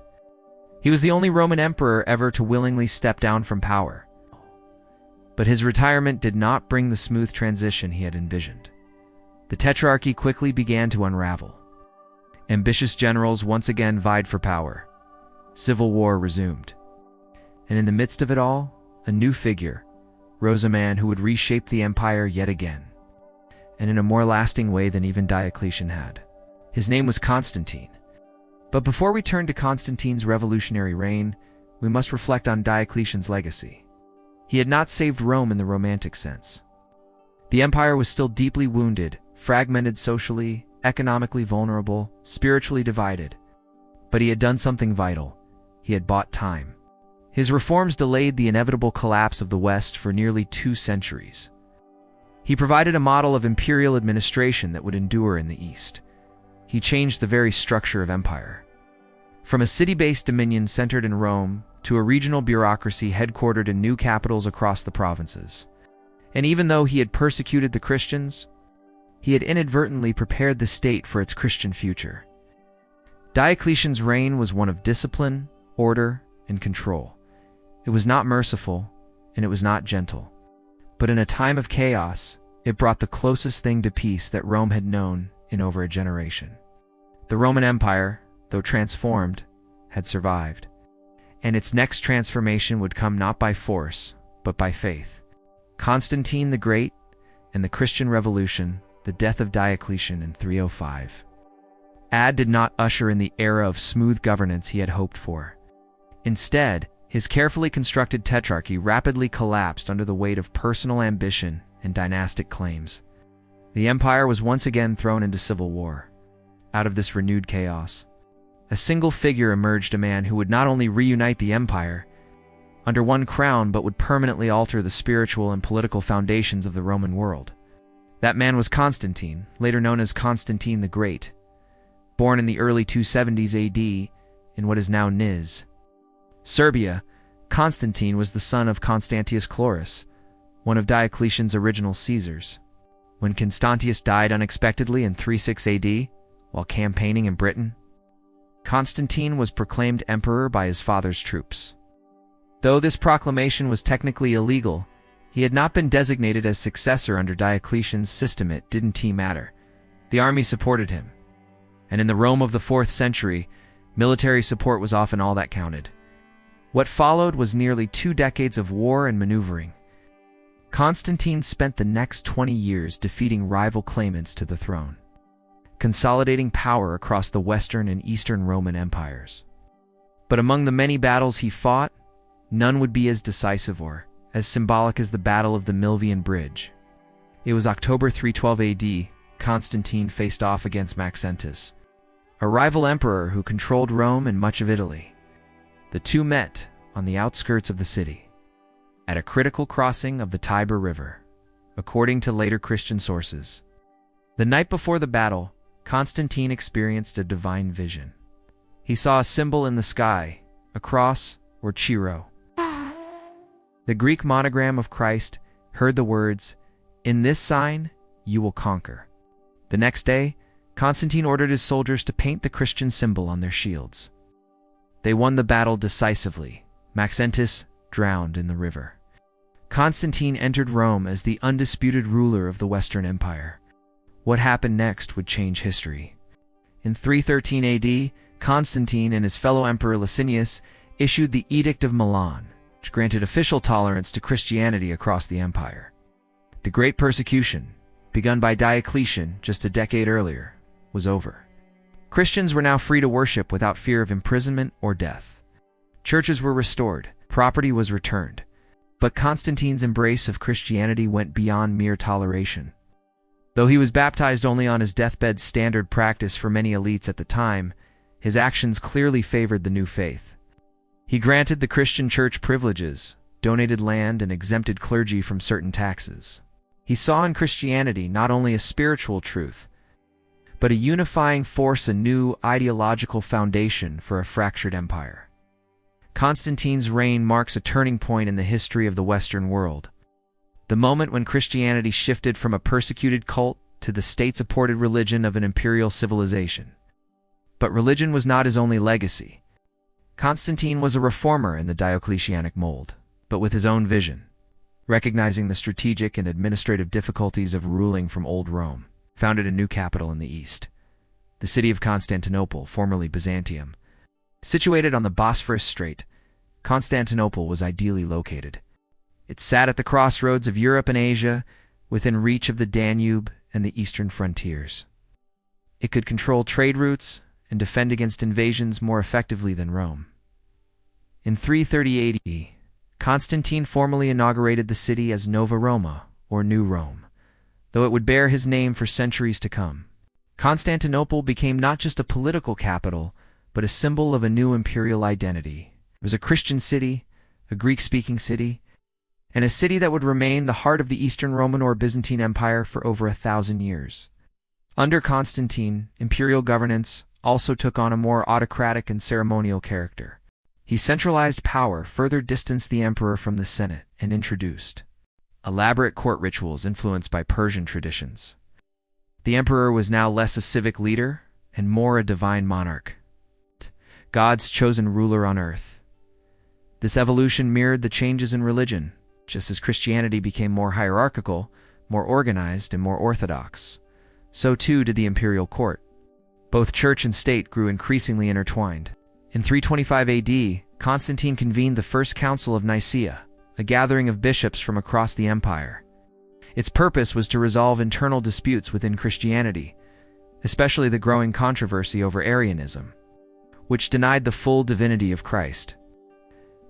He was the only Roman emperor ever to willingly step down from power. But his retirement did not bring the smooth transition he had envisioned. The tetrarchy quickly began to unravel. Ambitious generals once again vied for power. Civil war resumed. And in the midst of it all, a new figure rose, a man who would reshape the empire yet again, and in a more lasting way than even Diocletian had. His name was Constantine. But before we turn to Constantine's revolutionary reign, we must reflect on Diocletian's legacy. He had not saved Rome in the romantic sense. The empire was still deeply wounded, fragmented socially, economically vulnerable, spiritually divided. But he had done something vital. He had bought time. His reforms delayed the inevitable collapse of the West for nearly 2 centuries. He provided a model of imperial administration that would endure in the East. He changed the very structure of empire. From a city-based dominion centered in Rome to a regional bureaucracy headquartered in new capitals across the provinces. And even though he had persecuted the Christians, he had inadvertently prepared the state for its Christian future. Diocletian's reign was one of discipline, order, and control. It was not merciful, and it was not gentle. But in a time of chaos, it brought the closest thing to peace that Rome had known in over a generation. The Roman Empire, though transformed, had survived. And its next transformation would come not by force, but by faith. Constantine the Great and the Christian Revolution, the death of Diocletian in 305. Did not usher in the era of smooth governance he had hoped for. Instead, his carefully constructed tetrarchy rapidly collapsed under the weight of personal ambition and dynastic claims. The empire was once again thrown into civil war. Out of this renewed chaos, a single figure emerged, a man who would not only reunite the empire under one crown, but would permanently alter the spiritual and political foundations of the Roman world. That man was Constantine, later known as Constantine the Great. Born in the early 270s AD in what is now Niš, Serbia, Constantine was the son of Constantius Chlorus, one of Diocletian's original Caesars. When Constantius died unexpectedly in 36 AD, while campaigning in Britain, Constantine was proclaimed emperor by his father's troops. Though this proclamation was technically illegal, he had not been designated as successor under Diocletian's system. It didn't matter. The army supported him. And in the Rome of the 4th century, military support was often all that counted. What followed was nearly 2 decades of war and maneuvering. Constantine spent the next 20 years defeating rival claimants to the throne, consolidating power across the Western and Eastern Roman empires. But among the many battles he fought, none would be as decisive or as symbolic as the Battle of the Milvian Bridge. It was October 312 AD. Constantine faced off against Maxentius, a rival emperor who controlled Rome and much of Italy. The two met on the outskirts of the city, at a critical crossing of the Tiber River, according to later Christian sources. The night before the battle, Constantine experienced a divine vision. He saw a symbol in the sky, a cross or chiro. The Greek monogram of Christ, heard the words, "In this sign you will conquer." The next day, Constantine ordered his soldiers to paint the Christian symbol on their shields. They won the battle decisively. Maxentius drowned in the river. Constantine entered Rome as the undisputed ruler of the Western Empire. What happened next would change history. In 313 AD, Constantine and his fellow emperor Licinius issued the Edict of Milan, which granted official tolerance to Christianity across the empire. The Great Persecution, begun by Diocletian just a decade earlier, was over. Christians were now free to worship without fear of imprisonment or death. Churches were restored, property was returned. But Constantine's embrace of Christianity went beyond mere toleration. Though he was baptized only on his deathbed, standard practice for many elites at the time, his actions clearly favored the new faith. He granted the Christian church privileges, donated land, and exempted clergy from certain taxes. He saw in Christianity not only a spiritual truth, but a unifying force, a new ideological foundation for a fractured empire. Constantine's reign marks a turning point in the history of the Western world, the moment when Christianity shifted from a persecuted cult to the state-supported religion of an imperial civilization. But religion was not his only legacy. Constantine was a reformer in the Diocletianic mold, but with his own vision. Recognizing the strategic and administrative difficulties of ruling from old Rome, founded a new capital in the east, the city of Constantinople, formerly Byzantium. Situated on the Bosphorus Strait, Constantinople was ideally located. It sat at the crossroads of Europe and Asia, within reach of the Danube and the eastern frontiers. It could control trade routes and defend against invasions more effectively than Rome. In 330 AD, Constantine formally inaugurated the city as Nova Roma, or New Rome, though it would bear his name for centuries to come. Constantinople became not just a political capital, but a symbol of a new imperial identity. It was a Christian city, a Greek-speaking city, and a city that would remain the heart of the Eastern Roman or Byzantine Empire for over 1,000 years. Under Constantine, imperial governance also took on a more autocratic and ceremonial character. He centralized power, further distanced the emperor from the Senate, and introduced elaborate court rituals influenced by Persian traditions. The emperor was now less a civic leader and more a divine monarch, God's chosen ruler on earth. This evolution mirrored the changes in religion, just as Christianity became more hierarchical, more organized, and more orthodox. So too did the imperial court. Both church and state grew increasingly intertwined. In 325 AD, Constantine convened the First Council of Nicaea, a gathering of bishops from across the empire. Its purpose was to resolve internal disputes within Christianity, especially the growing controversy over Arianism, which denied the full divinity of Christ.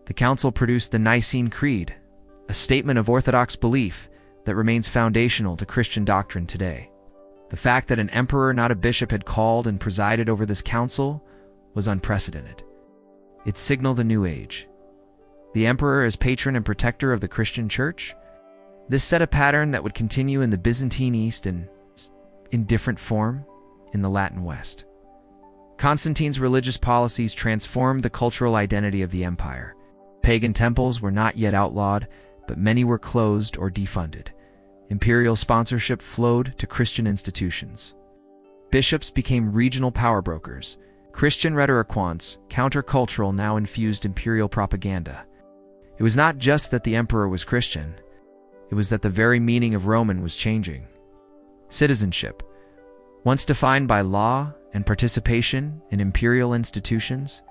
The council produced the Nicene Creed, a statement of orthodox belief that remains foundational to Christian doctrine today. The fact that an emperor, not a bishop, had called and presided over this council was unprecedented. It signaled a new age. The emperor as patron and protector of the Christian church? This set a pattern that would continue in the Byzantine East and, in different form, in the Latin West. Constantine's religious policies transformed the cultural identity of the empire. Pagan temples were not yet outlawed, but many were closed or defunded. Imperial sponsorship flowed to Christian institutions. Bishops became regional power brokers. Christian rhetoricians, countercultural, now infused imperial propaganda. It was not just that the emperor was Christian, it was that the very meaning of Roman was changing. Citizenship, once defined by law and participation in imperial institutions,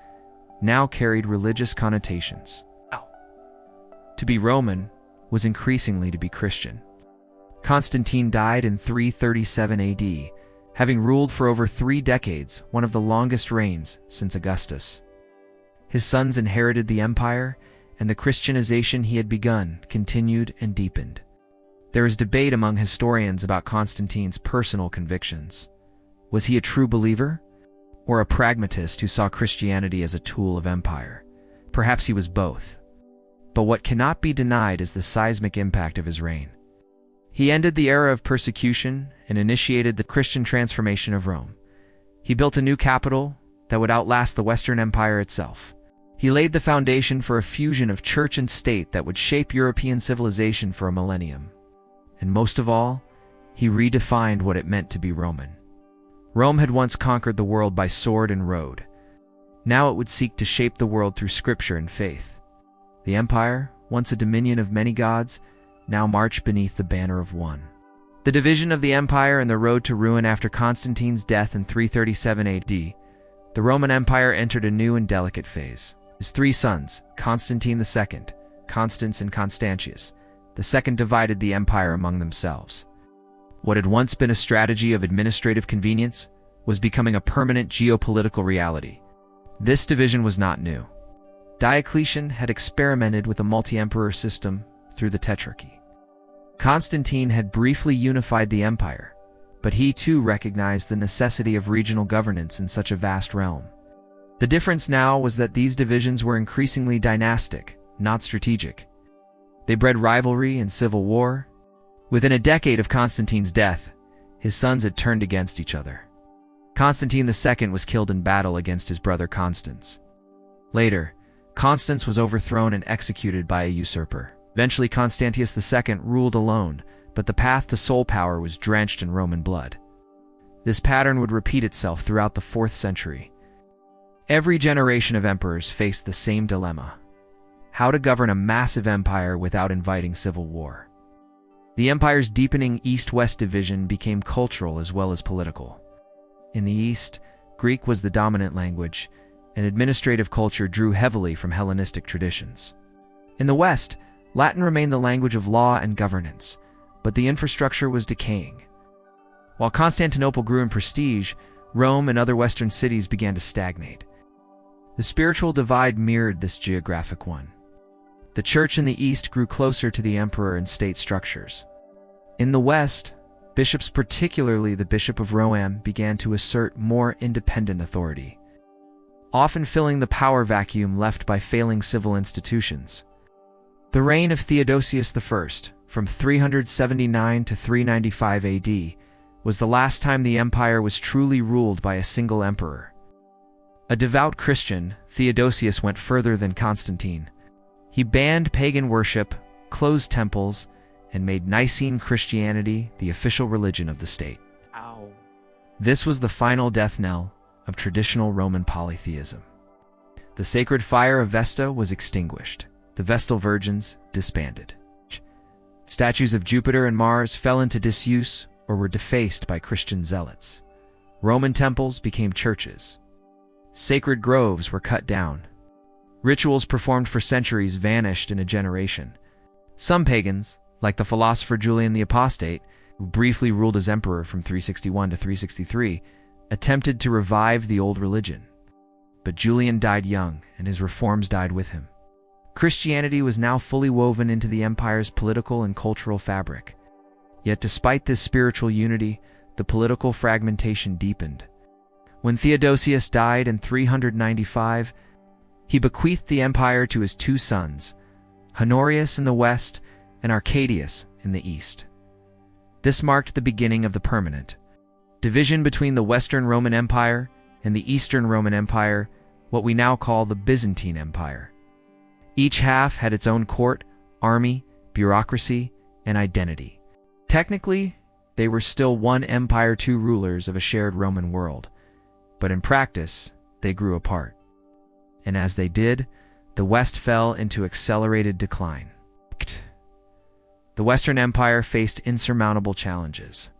now carried religious connotations. To be Roman was increasingly to be Christian. Constantine died in 337 AD, having ruled for over 3 decades, one of the longest reigns since Augustus. His sons inherited the empire, and the Christianization he had begun continued and deepened. There is debate among historians about Constantine's personal convictions. Was he a true believer, or a pragmatist who saw Christianity as a tool of empire? Perhaps he was both. But what cannot be denied is the seismic impact of his reign. He ended the era of persecution and initiated the Christian transformation of Rome. He built a new capital that would outlast the Western Empire itself. He laid the foundation for a fusion of church and state that would shape European civilization for a millennium. And most of all, he redefined what it meant to be Roman. Rome had once conquered the world by sword and road. Now it would seek to shape the world through scripture and faith. The empire, once a dominion of many gods, now marched beneath the banner of one. The division of the empire and the road to ruin after Constantine's death in 337 AD, the Roman Empire entered a new and delicate phase. His 3 sons, Constantine II, Constans and Constantius, II divided the empire among themselves. What had once been a strategy of administrative convenience was becoming a permanent geopolitical reality. This division was not new. Diocletian had experimented with a multi-emperor system through the Tetrarchy. Constantine had briefly unified the empire, but he too recognized the necessity of regional governance in such a vast realm. The difference now was that these divisions were increasingly dynastic, not strategic. They bred rivalry and civil war. Within a decade of Constantine's death, his sons had turned against each other. Constantine II was killed in battle against his brother Constans. Later, Constans was overthrown and executed by a usurper. Eventually, Constantius II ruled alone, but the path to sole power was drenched in Roman blood. This pattern would repeat itself throughout the 4th century. Every generation of emperors faced the same dilemma: how to govern a massive empire without inviting civil war. The empire's deepening east-west division became cultural as well as political. In the east, Greek was the dominant language, and administrative culture drew heavily from Hellenistic traditions. In the west, Latin remained the language of law and governance, but the infrastructure was decaying. While Constantinople grew in prestige, Rome and other Western cities began to stagnate. The spiritual divide mirrored this geographic one. The church in the east grew closer to the emperor and state structures. In the west, bishops, particularly the Bishop of Rome, began to assert more independent authority, often filling the power vacuum left by failing civil institutions. The reign of Theodosius I, from 379 to 395 AD, was the last time the empire was truly ruled by a single emperor. A devout Christian, Theodosius went further than Constantine. He banned pagan worship, closed temples, and made Nicene Christianity the official religion of the state. Ow. This was the final death knell of traditional Roman polytheism. The sacred fire of Vesta was extinguished. The Vestal Virgins disbanded. Statues of Jupiter and Mars fell into disuse or were defaced by Christian zealots. Roman temples became churches. Sacred groves were cut down. Rituals performed for centuries vanished in a generation. Some pagans, like the philosopher Julian the Apostate, who briefly ruled as emperor from 361 to 363, attempted to revive the old religion. But Julian died young, and his reforms died with him. Christianity was now fully woven into the empire's political and cultural fabric. Yet despite this spiritual unity, the political fragmentation deepened. When Theodosius died in 395, he bequeathed the empire to his 2 sons, Honorius in the west and Arcadius in the east. This marked the beginning of the permanent division between the Western Roman Empire and the Eastern Roman Empire, what we now call the Byzantine Empire. Each half had its own court, army, bureaucracy, and identity. Technically, they were still one empire, 2 rulers of a shared Roman world, but in practice, they grew apart. And as they did, the West fell into accelerated decline. The Western Empire faced insurmountable challenges.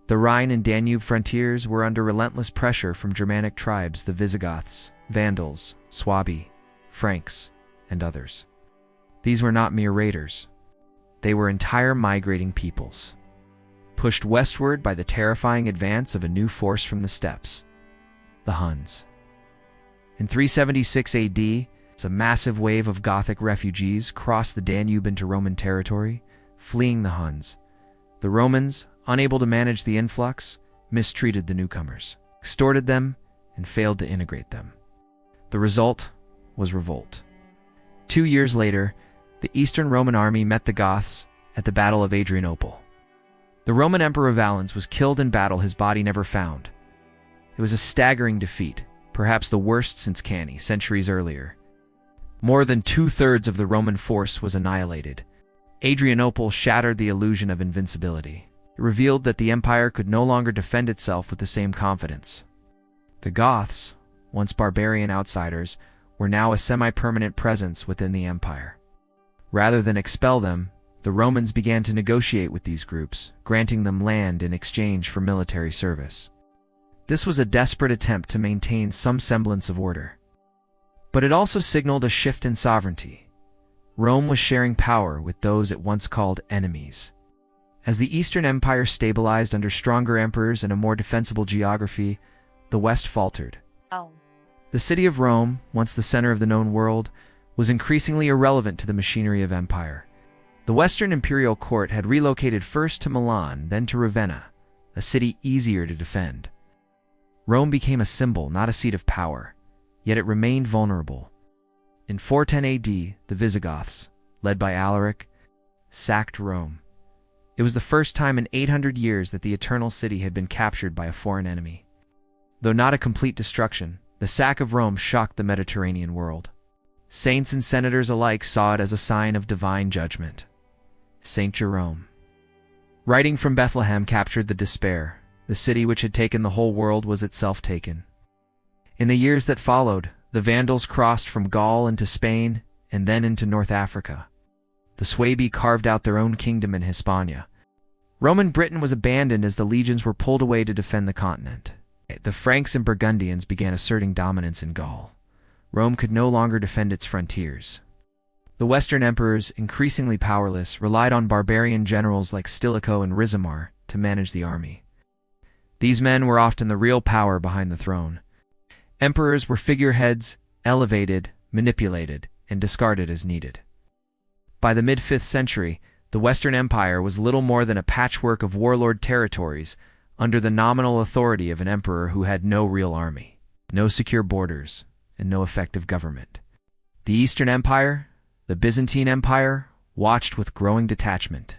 The Rhine and Danube frontiers were under relentless pressure from Germanic tribes, the Visigoths, Vandals, Swabi, Franks, and others. These were not mere raiders. They were entire migrating peoples, pushed westward by the terrifying advance of a new force from the steppes, the Huns. In 376 AD, a massive wave of Gothic refugees crossed the Danube into Roman territory, fleeing the Huns. The Romans, unable to manage the influx, mistreated the newcomers, extorted them, and failed to integrate them. The result was revolt. 2 years later, the Eastern Roman army met the Goths at the Battle of Adrianople. The Roman Emperor Valens was killed in battle, his body never found. It was a staggering defeat, perhaps the worst since Cannae, centuries earlier. More than 2/3 of the Roman force was annihilated. Adrianople shattered the illusion of invincibility. It revealed that the empire could no longer defend itself with the same confidence. The Goths, once barbarian outsiders, were now a semi-permanent presence within the empire. Rather than expel them, the Romans began to negotiate with these groups, granting them land in exchange for military service. This was a desperate attempt to maintain some semblance of order. But it also signaled a shift in sovereignty. Rome was sharing power with those it once called enemies. As the Eastern Empire stabilized under stronger emperors and a more defensible geography, the West faltered. Oh. The city of Rome, once the center of the known world, was increasingly irrelevant to the machinery of empire. The Western imperial court had relocated first to Milan, then to Ravenna, a city easier to defend. Rome became a symbol, not a seat of power, yet it remained vulnerable. In 410 AD, the Visigoths, led by Alaric, sacked Rome. It was the first time in 800 years that the Eternal City had been captured by a foreign enemy. Though not a complete destruction, the sack of Rome shocked the Mediterranean world. Saints and senators alike saw it as a sign of divine judgment. Saint Jerome, writing from Bethlehem, captured the despair. The city which had taken the whole world was itself taken. In the years that followed, the Vandals crossed from Gaul into Spain and then into North Africa. The Suebi carved out their own kingdom in Hispania. Roman Britain was abandoned as the legions were pulled away to defend the continent. The Franks and Burgundians began asserting dominance in Gaul. Rome could no longer defend its frontiers. The Western emperors, increasingly powerless, relied on barbarian generals like Stilicho and Ricimer to manage the army. These men were often the real power behind the throne. Emperors were figureheads, elevated, manipulated, and discarded as needed. By the mid-5th century, the Western Empire was little more than a patchwork of warlord territories under the nominal authority of an emperor who had no real army, no secure borders, and no effective government. The Eastern Empire, the Byzantine Empire, watched with growing detachment.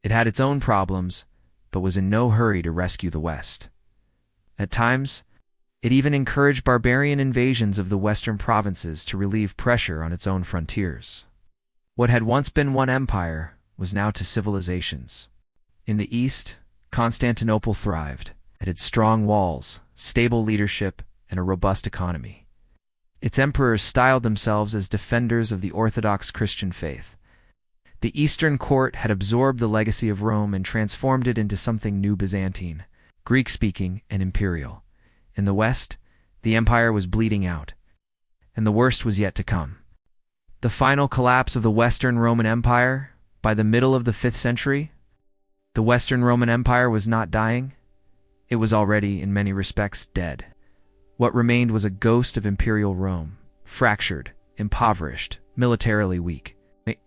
It had its own problems, but was in no hurry to rescue the West. At times, it even encouraged barbarian invasions of the Western provinces to relieve pressure on its own frontiers. What had once been one empire was now two civilizations. In the East, Constantinople thrived. It had strong walls, stable leadership, and a robust economy. Its emperors styled themselves as defenders of the Orthodox Christian faith. The Eastern court had absorbed the legacy of Rome and transformed it into something new: Byzantine, Greek-speaking, and imperial. In the West, the empire was bleeding out, and the worst was yet to come. The final collapse of the Western Roman Empire, by the middle of the 5th century, the Western Roman Empire was not dying. It was already, in many respects, dead. What remained was a ghost of imperial Rome, fractured, impoverished, militarily weak,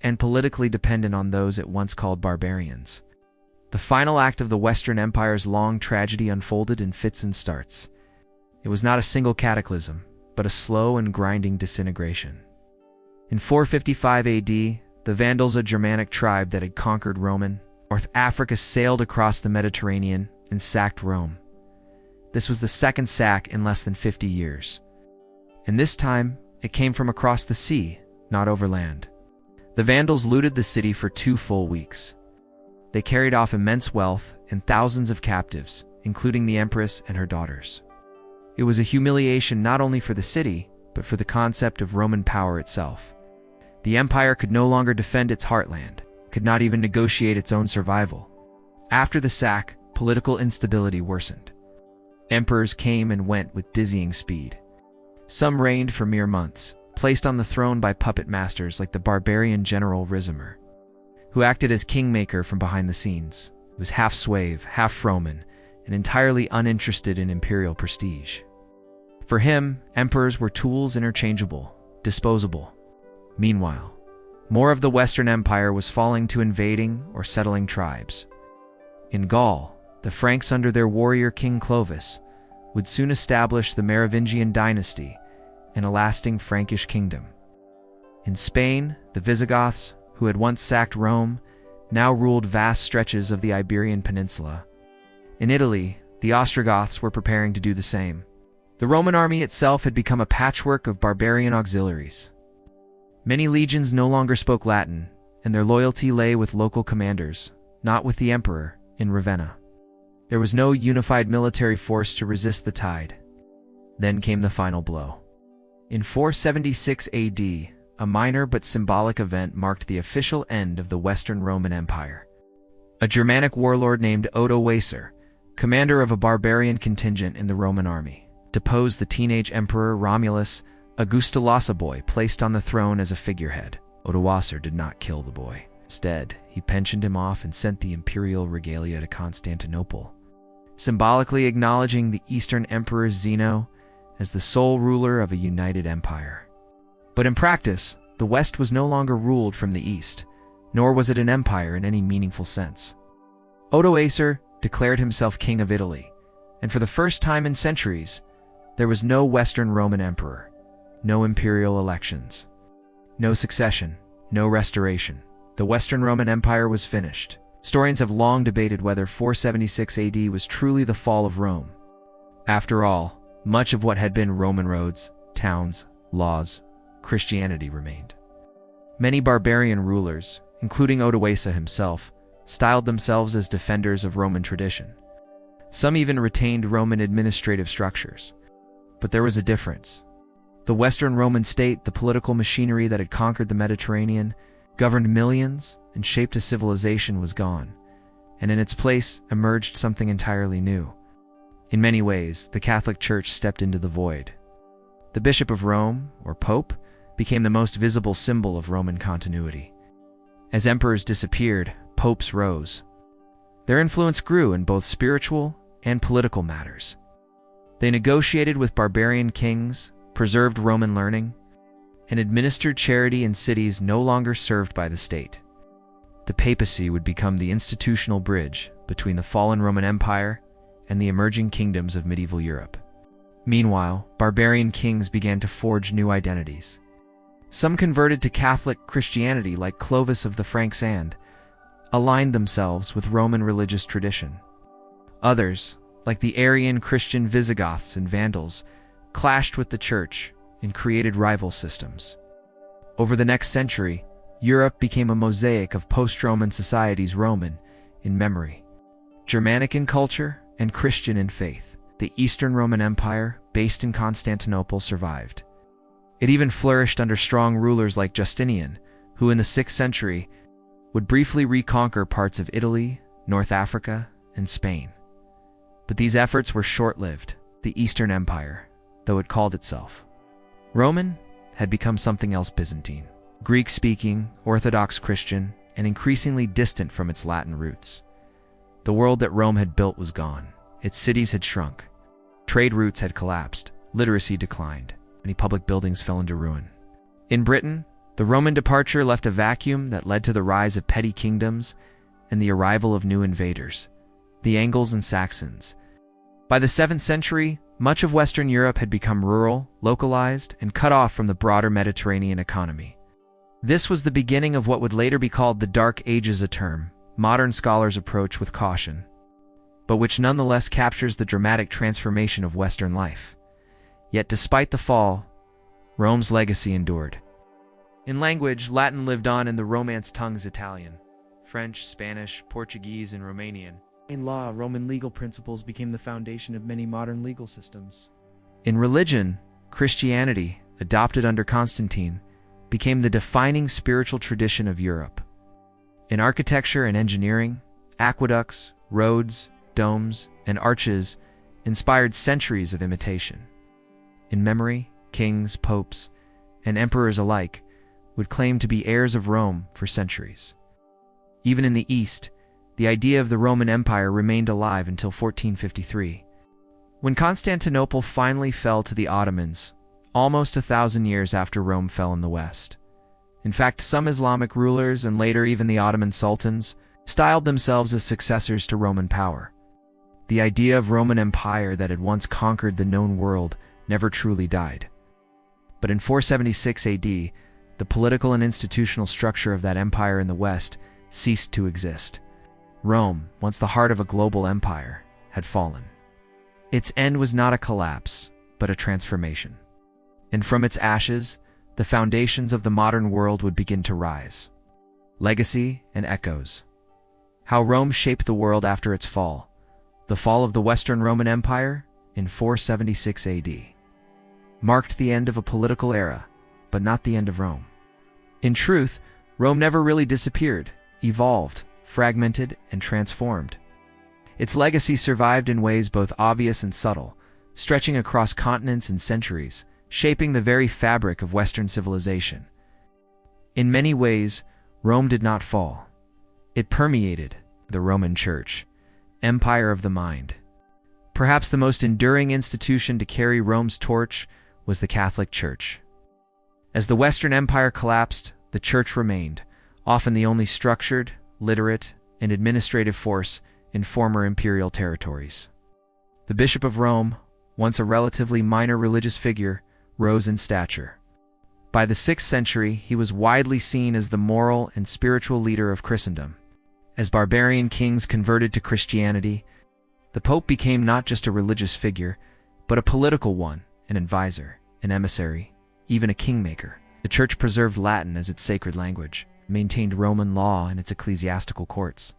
and politically dependent on those it once called barbarians. The final act of the Western Empire's long tragedy unfolded in fits and starts. It was not a single cataclysm, but a slow and grinding disintegration. In 455 AD, the Vandals, a Germanic tribe that had conquered Roman North Africa, sailed across the Mediterranean and sacked Rome. This was the second sack in less than 50 years. And this time, it came from across the sea, not overland. The Vandals looted the city for 2 full weeks. They carried off immense wealth and thousands of captives, including the empress and her daughters. It was a humiliation not only for the city, but for the concept of Roman power itself. The empire could no longer defend its heartland, could not even negotiate its own survival. After the sack, political instability worsened. Emperors came and went with dizzying speed. Some reigned for mere months, placed on the throne by puppet masters like the barbarian general Ricimer, who acted as kingmaker from behind the scenes. He was half Sueve, half Roman, and entirely uninterested in imperial prestige. For him, emperors were tools, interchangeable, disposable. Meanwhile, more of the Western Empire was falling to invading or settling tribes. In Gaul, the Franks under their warrior king Clovis would soon establish the Merovingian dynasty and a lasting Frankish kingdom. In Spain, the Visigoths, who had once sacked Rome, now ruled vast stretches of the Iberian Peninsula. In Italy, the Ostrogoths were preparing to do the same. The Roman army itself had become a patchwork of barbarian auxiliaries. Many legions no longer spoke Latin, and their loyalty lay with local commanders, not with the emperor, in Ravenna. There was no unified military force to resist the tide. Then came the final blow. In 476 AD, a minor but symbolic event marked the official end of the Western Roman Empire. A Germanic warlord named Odoacer, commander of a barbarian contingent in the Roman army, deposed the teenage emperor Romulus, a Gustulasa boy placed on the throne as a figurehead. Odoacer did not kill the boy. Instead, he pensioned him off and sent the imperial regalia to Constantinople, symbolically acknowledging the Eastern Emperor Zeno as the sole ruler of a united empire. But in practice, the West was no longer ruled from the East, nor was it an empire in any meaningful sense. Odoacer declared himself king of Italy, and for the first time in centuries, there was no Western Roman emperor, no imperial elections, no succession, no restoration. The Western Roman Empire was finished. Historians have long debated whether 476 AD was truly the fall of Rome. After all, much of what had been Roman roads, towns, laws, Christianity remained. Many barbarian rulers, including Odoacer himself, styled themselves as defenders of Roman tradition. Some even retained Roman administrative structures. But there was a difference. The Western Roman state, the political machinery that had conquered the Mediterranean, governed millions, and shaped a civilization, was gone, and in its place emerged something entirely new. In many ways, the Catholic Church stepped into the void. The Bishop of Rome, or Pope, became the most visible symbol of Roman continuity. As emperors disappeared, popes rose. Their influence grew in both spiritual and political matters. They negotiated with barbarian kings, preserved Roman learning, and administered charity in cities no longer served by the state. The papacy would become the institutional bridge between the fallen Roman Empire and the emerging kingdoms of medieval Europe. Meanwhile, barbarian kings began to forge new identities. Some converted to Catholic Christianity, like Clovis of the Franks, and aligned themselves with Roman religious tradition. Others, like the Arian Christian Visigoths and Vandals, clashed with the Church and created rival systems. Over the next century, Europe became a mosaic of post-Roman societies, Roman in memory, Germanic in culture, and Christian in faith. The Eastern Roman Empire, based in Constantinople, survived. It even flourished under strong rulers like Justinian, who in the 6th century would briefly reconquer parts of Italy, North Africa, and Spain. But these efforts were short-lived. The Eastern Empire, though it called itself Roman, had become something else: Byzantine, Greek-speaking, Orthodox Christian, and increasingly distant from its Latin roots. The world that Rome had built was gone. Its cities had shrunk. Trade routes had collapsed. Literacy declined. Many public buildings fell into ruin. In Britain, the Roman departure left a vacuum that led to the rise of petty kingdoms and the arrival of new invaders, the Angles and Saxons. By the 7th century, much of Western Europe had become rural, localized, and cut off from the broader Mediterranean economy. This was the beginning of what would later be called the Dark Ages, a term modern scholars approach with caution, but which nonetheless captures the dramatic transformation of Western life. Yet despite the fall, Rome's legacy endured. In language, Latin lived on in the Romance tongues: Italian, French, Spanish, Portuguese, and Romanian. In law, Roman legal principles became the foundation of many modern legal systems. In religion, Christianity, adopted under Constantine, became the defining spiritual tradition of Europe. In architecture and engineering, aqueducts, roads, domes, and arches inspired centuries of imitation. In memory, kings, popes, and emperors alike would claim to be heirs of Rome for centuries. Even in the East, the idea of the Roman Empire remained alive until 1453. When Constantinople finally fell to the Ottomans, almost 1,000 years after Rome fell in the West. In fact, some Islamic rulers, and later even the Ottoman sultans, styled themselves as successors to Roman power. The idea of Roman Empire that had once conquered the known world never truly died. But in 476 AD, the political and institutional structure of that empire in the West ceased to exist. Rome, once the heart of a global empire, had fallen. Its end was not a collapse, but a transformation. And from its ashes, the foundations of the modern world would begin to rise. Legacy and echoes. How Rome shaped the world after its fall. The fall of the Western Roman Empire in 476 AD marked the end of a political era, but not the end of Rome. In truth, Rome never really disappeared, evolved, fragmented, and transformed. Its legacy survived in ways both obvious and subtle, stretching across continents and centuries, shaping the very fabric of Western civilization. In many ways, Rome did not fall. It permeated the Roman Church, empire of the mind. Perhaps the most enduring institution to carry Rome's torch was the Catholic Church. As the Western Empire collapsed, the Church remained, often the only structured, literate, and administrative force in former imperial territories. The Bishop of Rome, once a relatively minor religious figure, rose in stature. By the 6th century, he was widely seen as the moral and spiritual leader of Christendom. As barbarian kings converted to Christianity, the Pope became not just a religious figure, but a political one, an advisor, an emissary, even a kingmaker. The Church preserved Latin as its sacred language, maintained Roman law in its ecclesiastical courts.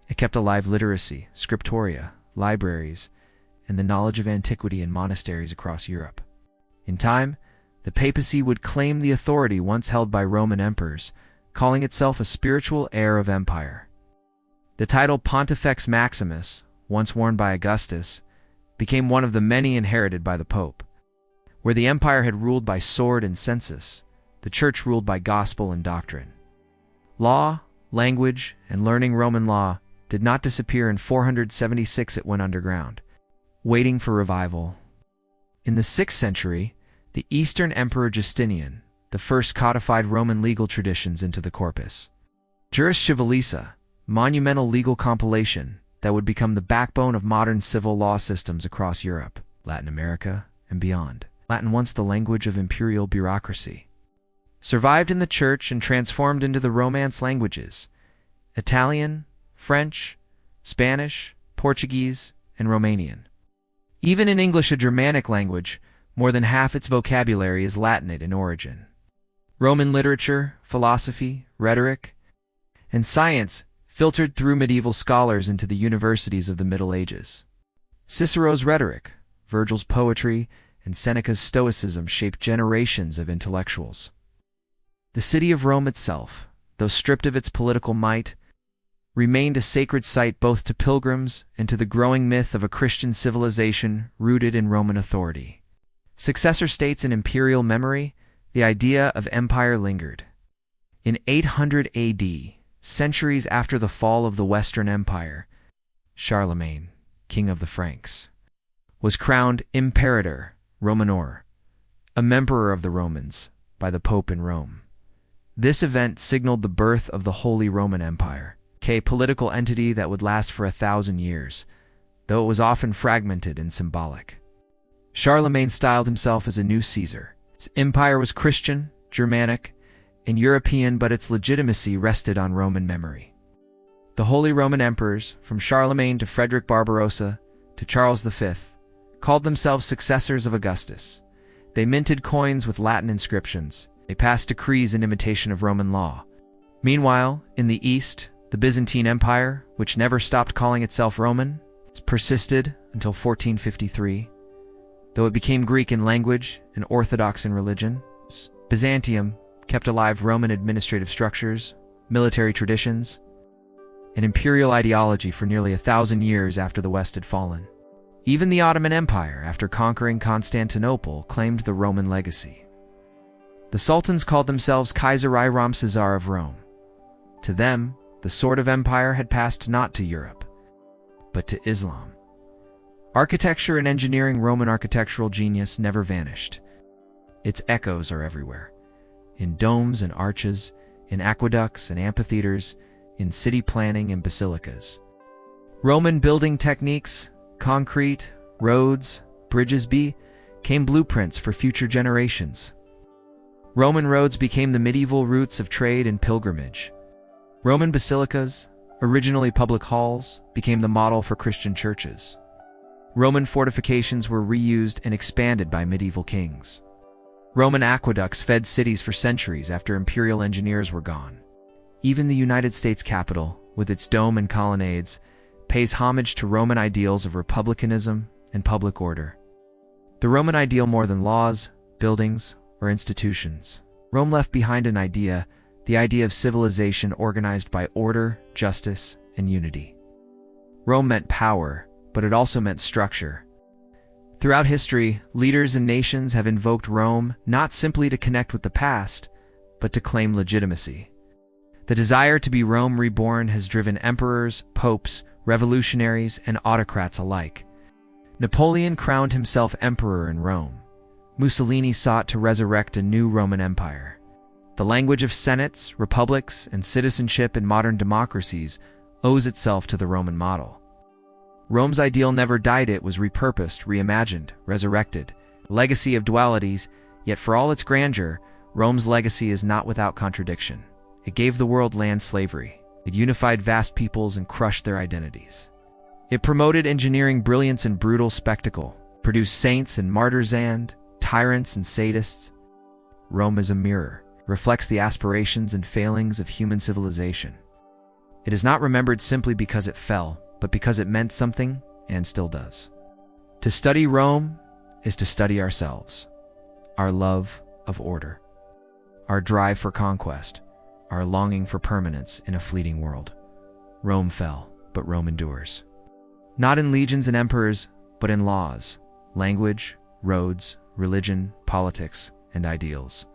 It kept alive literacy, scriptoria, libraries, and the knowledge of antiquity in monasteries across Europe. In time, the papacy would claim the authority once held by Roman emperors, calling itself a spiritual heir of empire. The title Pontifex Maximus, once worn by Augustus, became one of the many inherited by the Pope. Where the empire had ruled by sword and census, the Church ruled by gospel and doctrine. Law, language, and learning Roman law did not disappear in 476. It went underground, waiting for revival. In the 6th century, the Eastern Emperor Justinian, the first codified Roman legal traditions into the corpus. Juris Civilisa, monumental legal compilation that would become the backbone of modern civil law systems across Europe, Latin America, and beyond. Latin, once the language of imperial bureaucracy, survived in the Church and transformed into the Romance languages: Italian, French, Spanish, Portuguese, and Romanian. Even in English, a Germanic language, more than half its vocabulary is Latinate in origin. Roman literature, philosophy, rhetoric, and science filtered through medieval scholars into the universities of the Middle Ages. Cicero's rhetoric, Virgil's poetry, and Seneca's Stoicism shaped generations of intellectuals. The city of Rome itself, though stripped of its political might, remained a sacred site both to pilgrims and to the growing myth of a Christian civilization rooted in Roman authority. Successor states in imperial memory, the idea of empire lingered. In 800 AD, centuries after the fall of the Western Empire, Charlemagne, king of the Franks, was crowned Imperator Romanor, a member of the Romans, by the Pope in Rome. This event signaled the birth of the Holy Roman Empire, a political entity that would last for 1,000 years, though it was often fragmented and symbolic. Charlemagne styled himself as a new Caesar. His empire was Christian, Germanic, and European, but its legitimacy rested on Roman memory. The Holy Roman Emperors, from Charlemagne to Frederick Barbarossa to Charles V, called themselves successors of Augustus. They minted coins with Latin inscriptions. They passed decrees in imitation of Roman law. Meanwhile, in the East, the Byzantine Empire, which never stopped calling itself Roman, persisted until 1453. Though it became Greek in language and Orthodox in religion, Byzantium kept alive Roman administrative structures, military traditions, and imperial ideology for nearly 1,000 years after the West had fallen. Even the Ottoman Empire, after conquering Constantinople, claimed the Roman legacy. The sultans called themselves Kaiser-i-Ram Caesar of Rome. To them, the sword of empire had passed not to Europe, but to Islam. Architecture and engineering, Roman architectural genius never vanished. Its echoes are everywhere, in domes and arches, in aqueducts and amphitheaters, in city planning and basilicas. Roman building techniques, concrete, roads, bridges became blueprints for future generations. Roman roads became the medieval routes of trade and pilgrimage. Roman basilicas, originally public halls, became the model for Christian churches. Roman fortifications were reused and expanded by medieval kings. Roman aqueducts fed cities for centuries after imperial engineers were gone. Even the United States Capitol, with its dome and colonnades, pays homage to Roman ideals of republicanism and public order. The Roman ideal more than laws, buildings, or institutions. Rome left behind an idea, the idea of civilization organized by order, justice, and unity. Rome meant power, but it also meant structure. Throughout history, leaders and nations have invoked Rome not simply to connect with the past, but to claim legitimacy. The desire to be Rome reborn has driven emperors, popes, revolutionaries, and autocrats alike. Napoleon crowned himself emperor in Rome. Mussolini sought to resurrect a new Roman Empire. The language of senates, republics, and citizenship in modern democracies owes itself to the Roman model. Rome's ideal never died, it was repurposed, reimagined, resurrected. A legacy of dualities, yet for all its grandeur, Rome's legacy is not without contradiction. It gave the world land slavery. It unified vast peoples and crushed their identities. It promoted engineering brilliance and brutal spectacle. produced saints and martyrs and tyrants and sadists. Rome is a mirror, reflects the aspirations and failings of human civilization. It is not remembered simply because it fell, but because it meant something and still does. To study Rome is to study ourselves, our love of order, our drive for conquest, our longing for permanence in a fleeting world. Rome fell, but Rome endures. Not in legions and emperors, but in laws, language, roads, religion, politics, and ideals.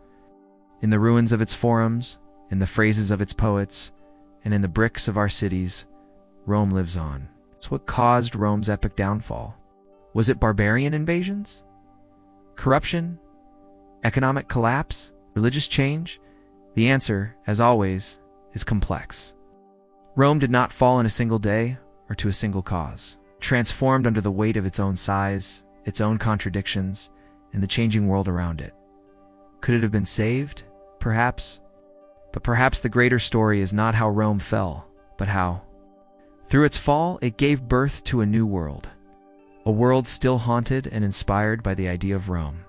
In the ruins of its forums, in the phrases of its poets, and in the bricks of our cities, Rome lives on. It's what caused Rome's epic downfall. Was it barbarian invasions? Corruption? Economic collapse? Religious change? The answer, as always, is complex. Rome did not fall in a single day or to a single cause. Transformed under the weight of its own size, its own contradictions, and the changing world around it. Could it have been saved? Perhaps. But perhaps the greater story is not how Rome fell, but how, through its fall, it gave birth to a new world. A world still haunted and inspired by the idea of Rome.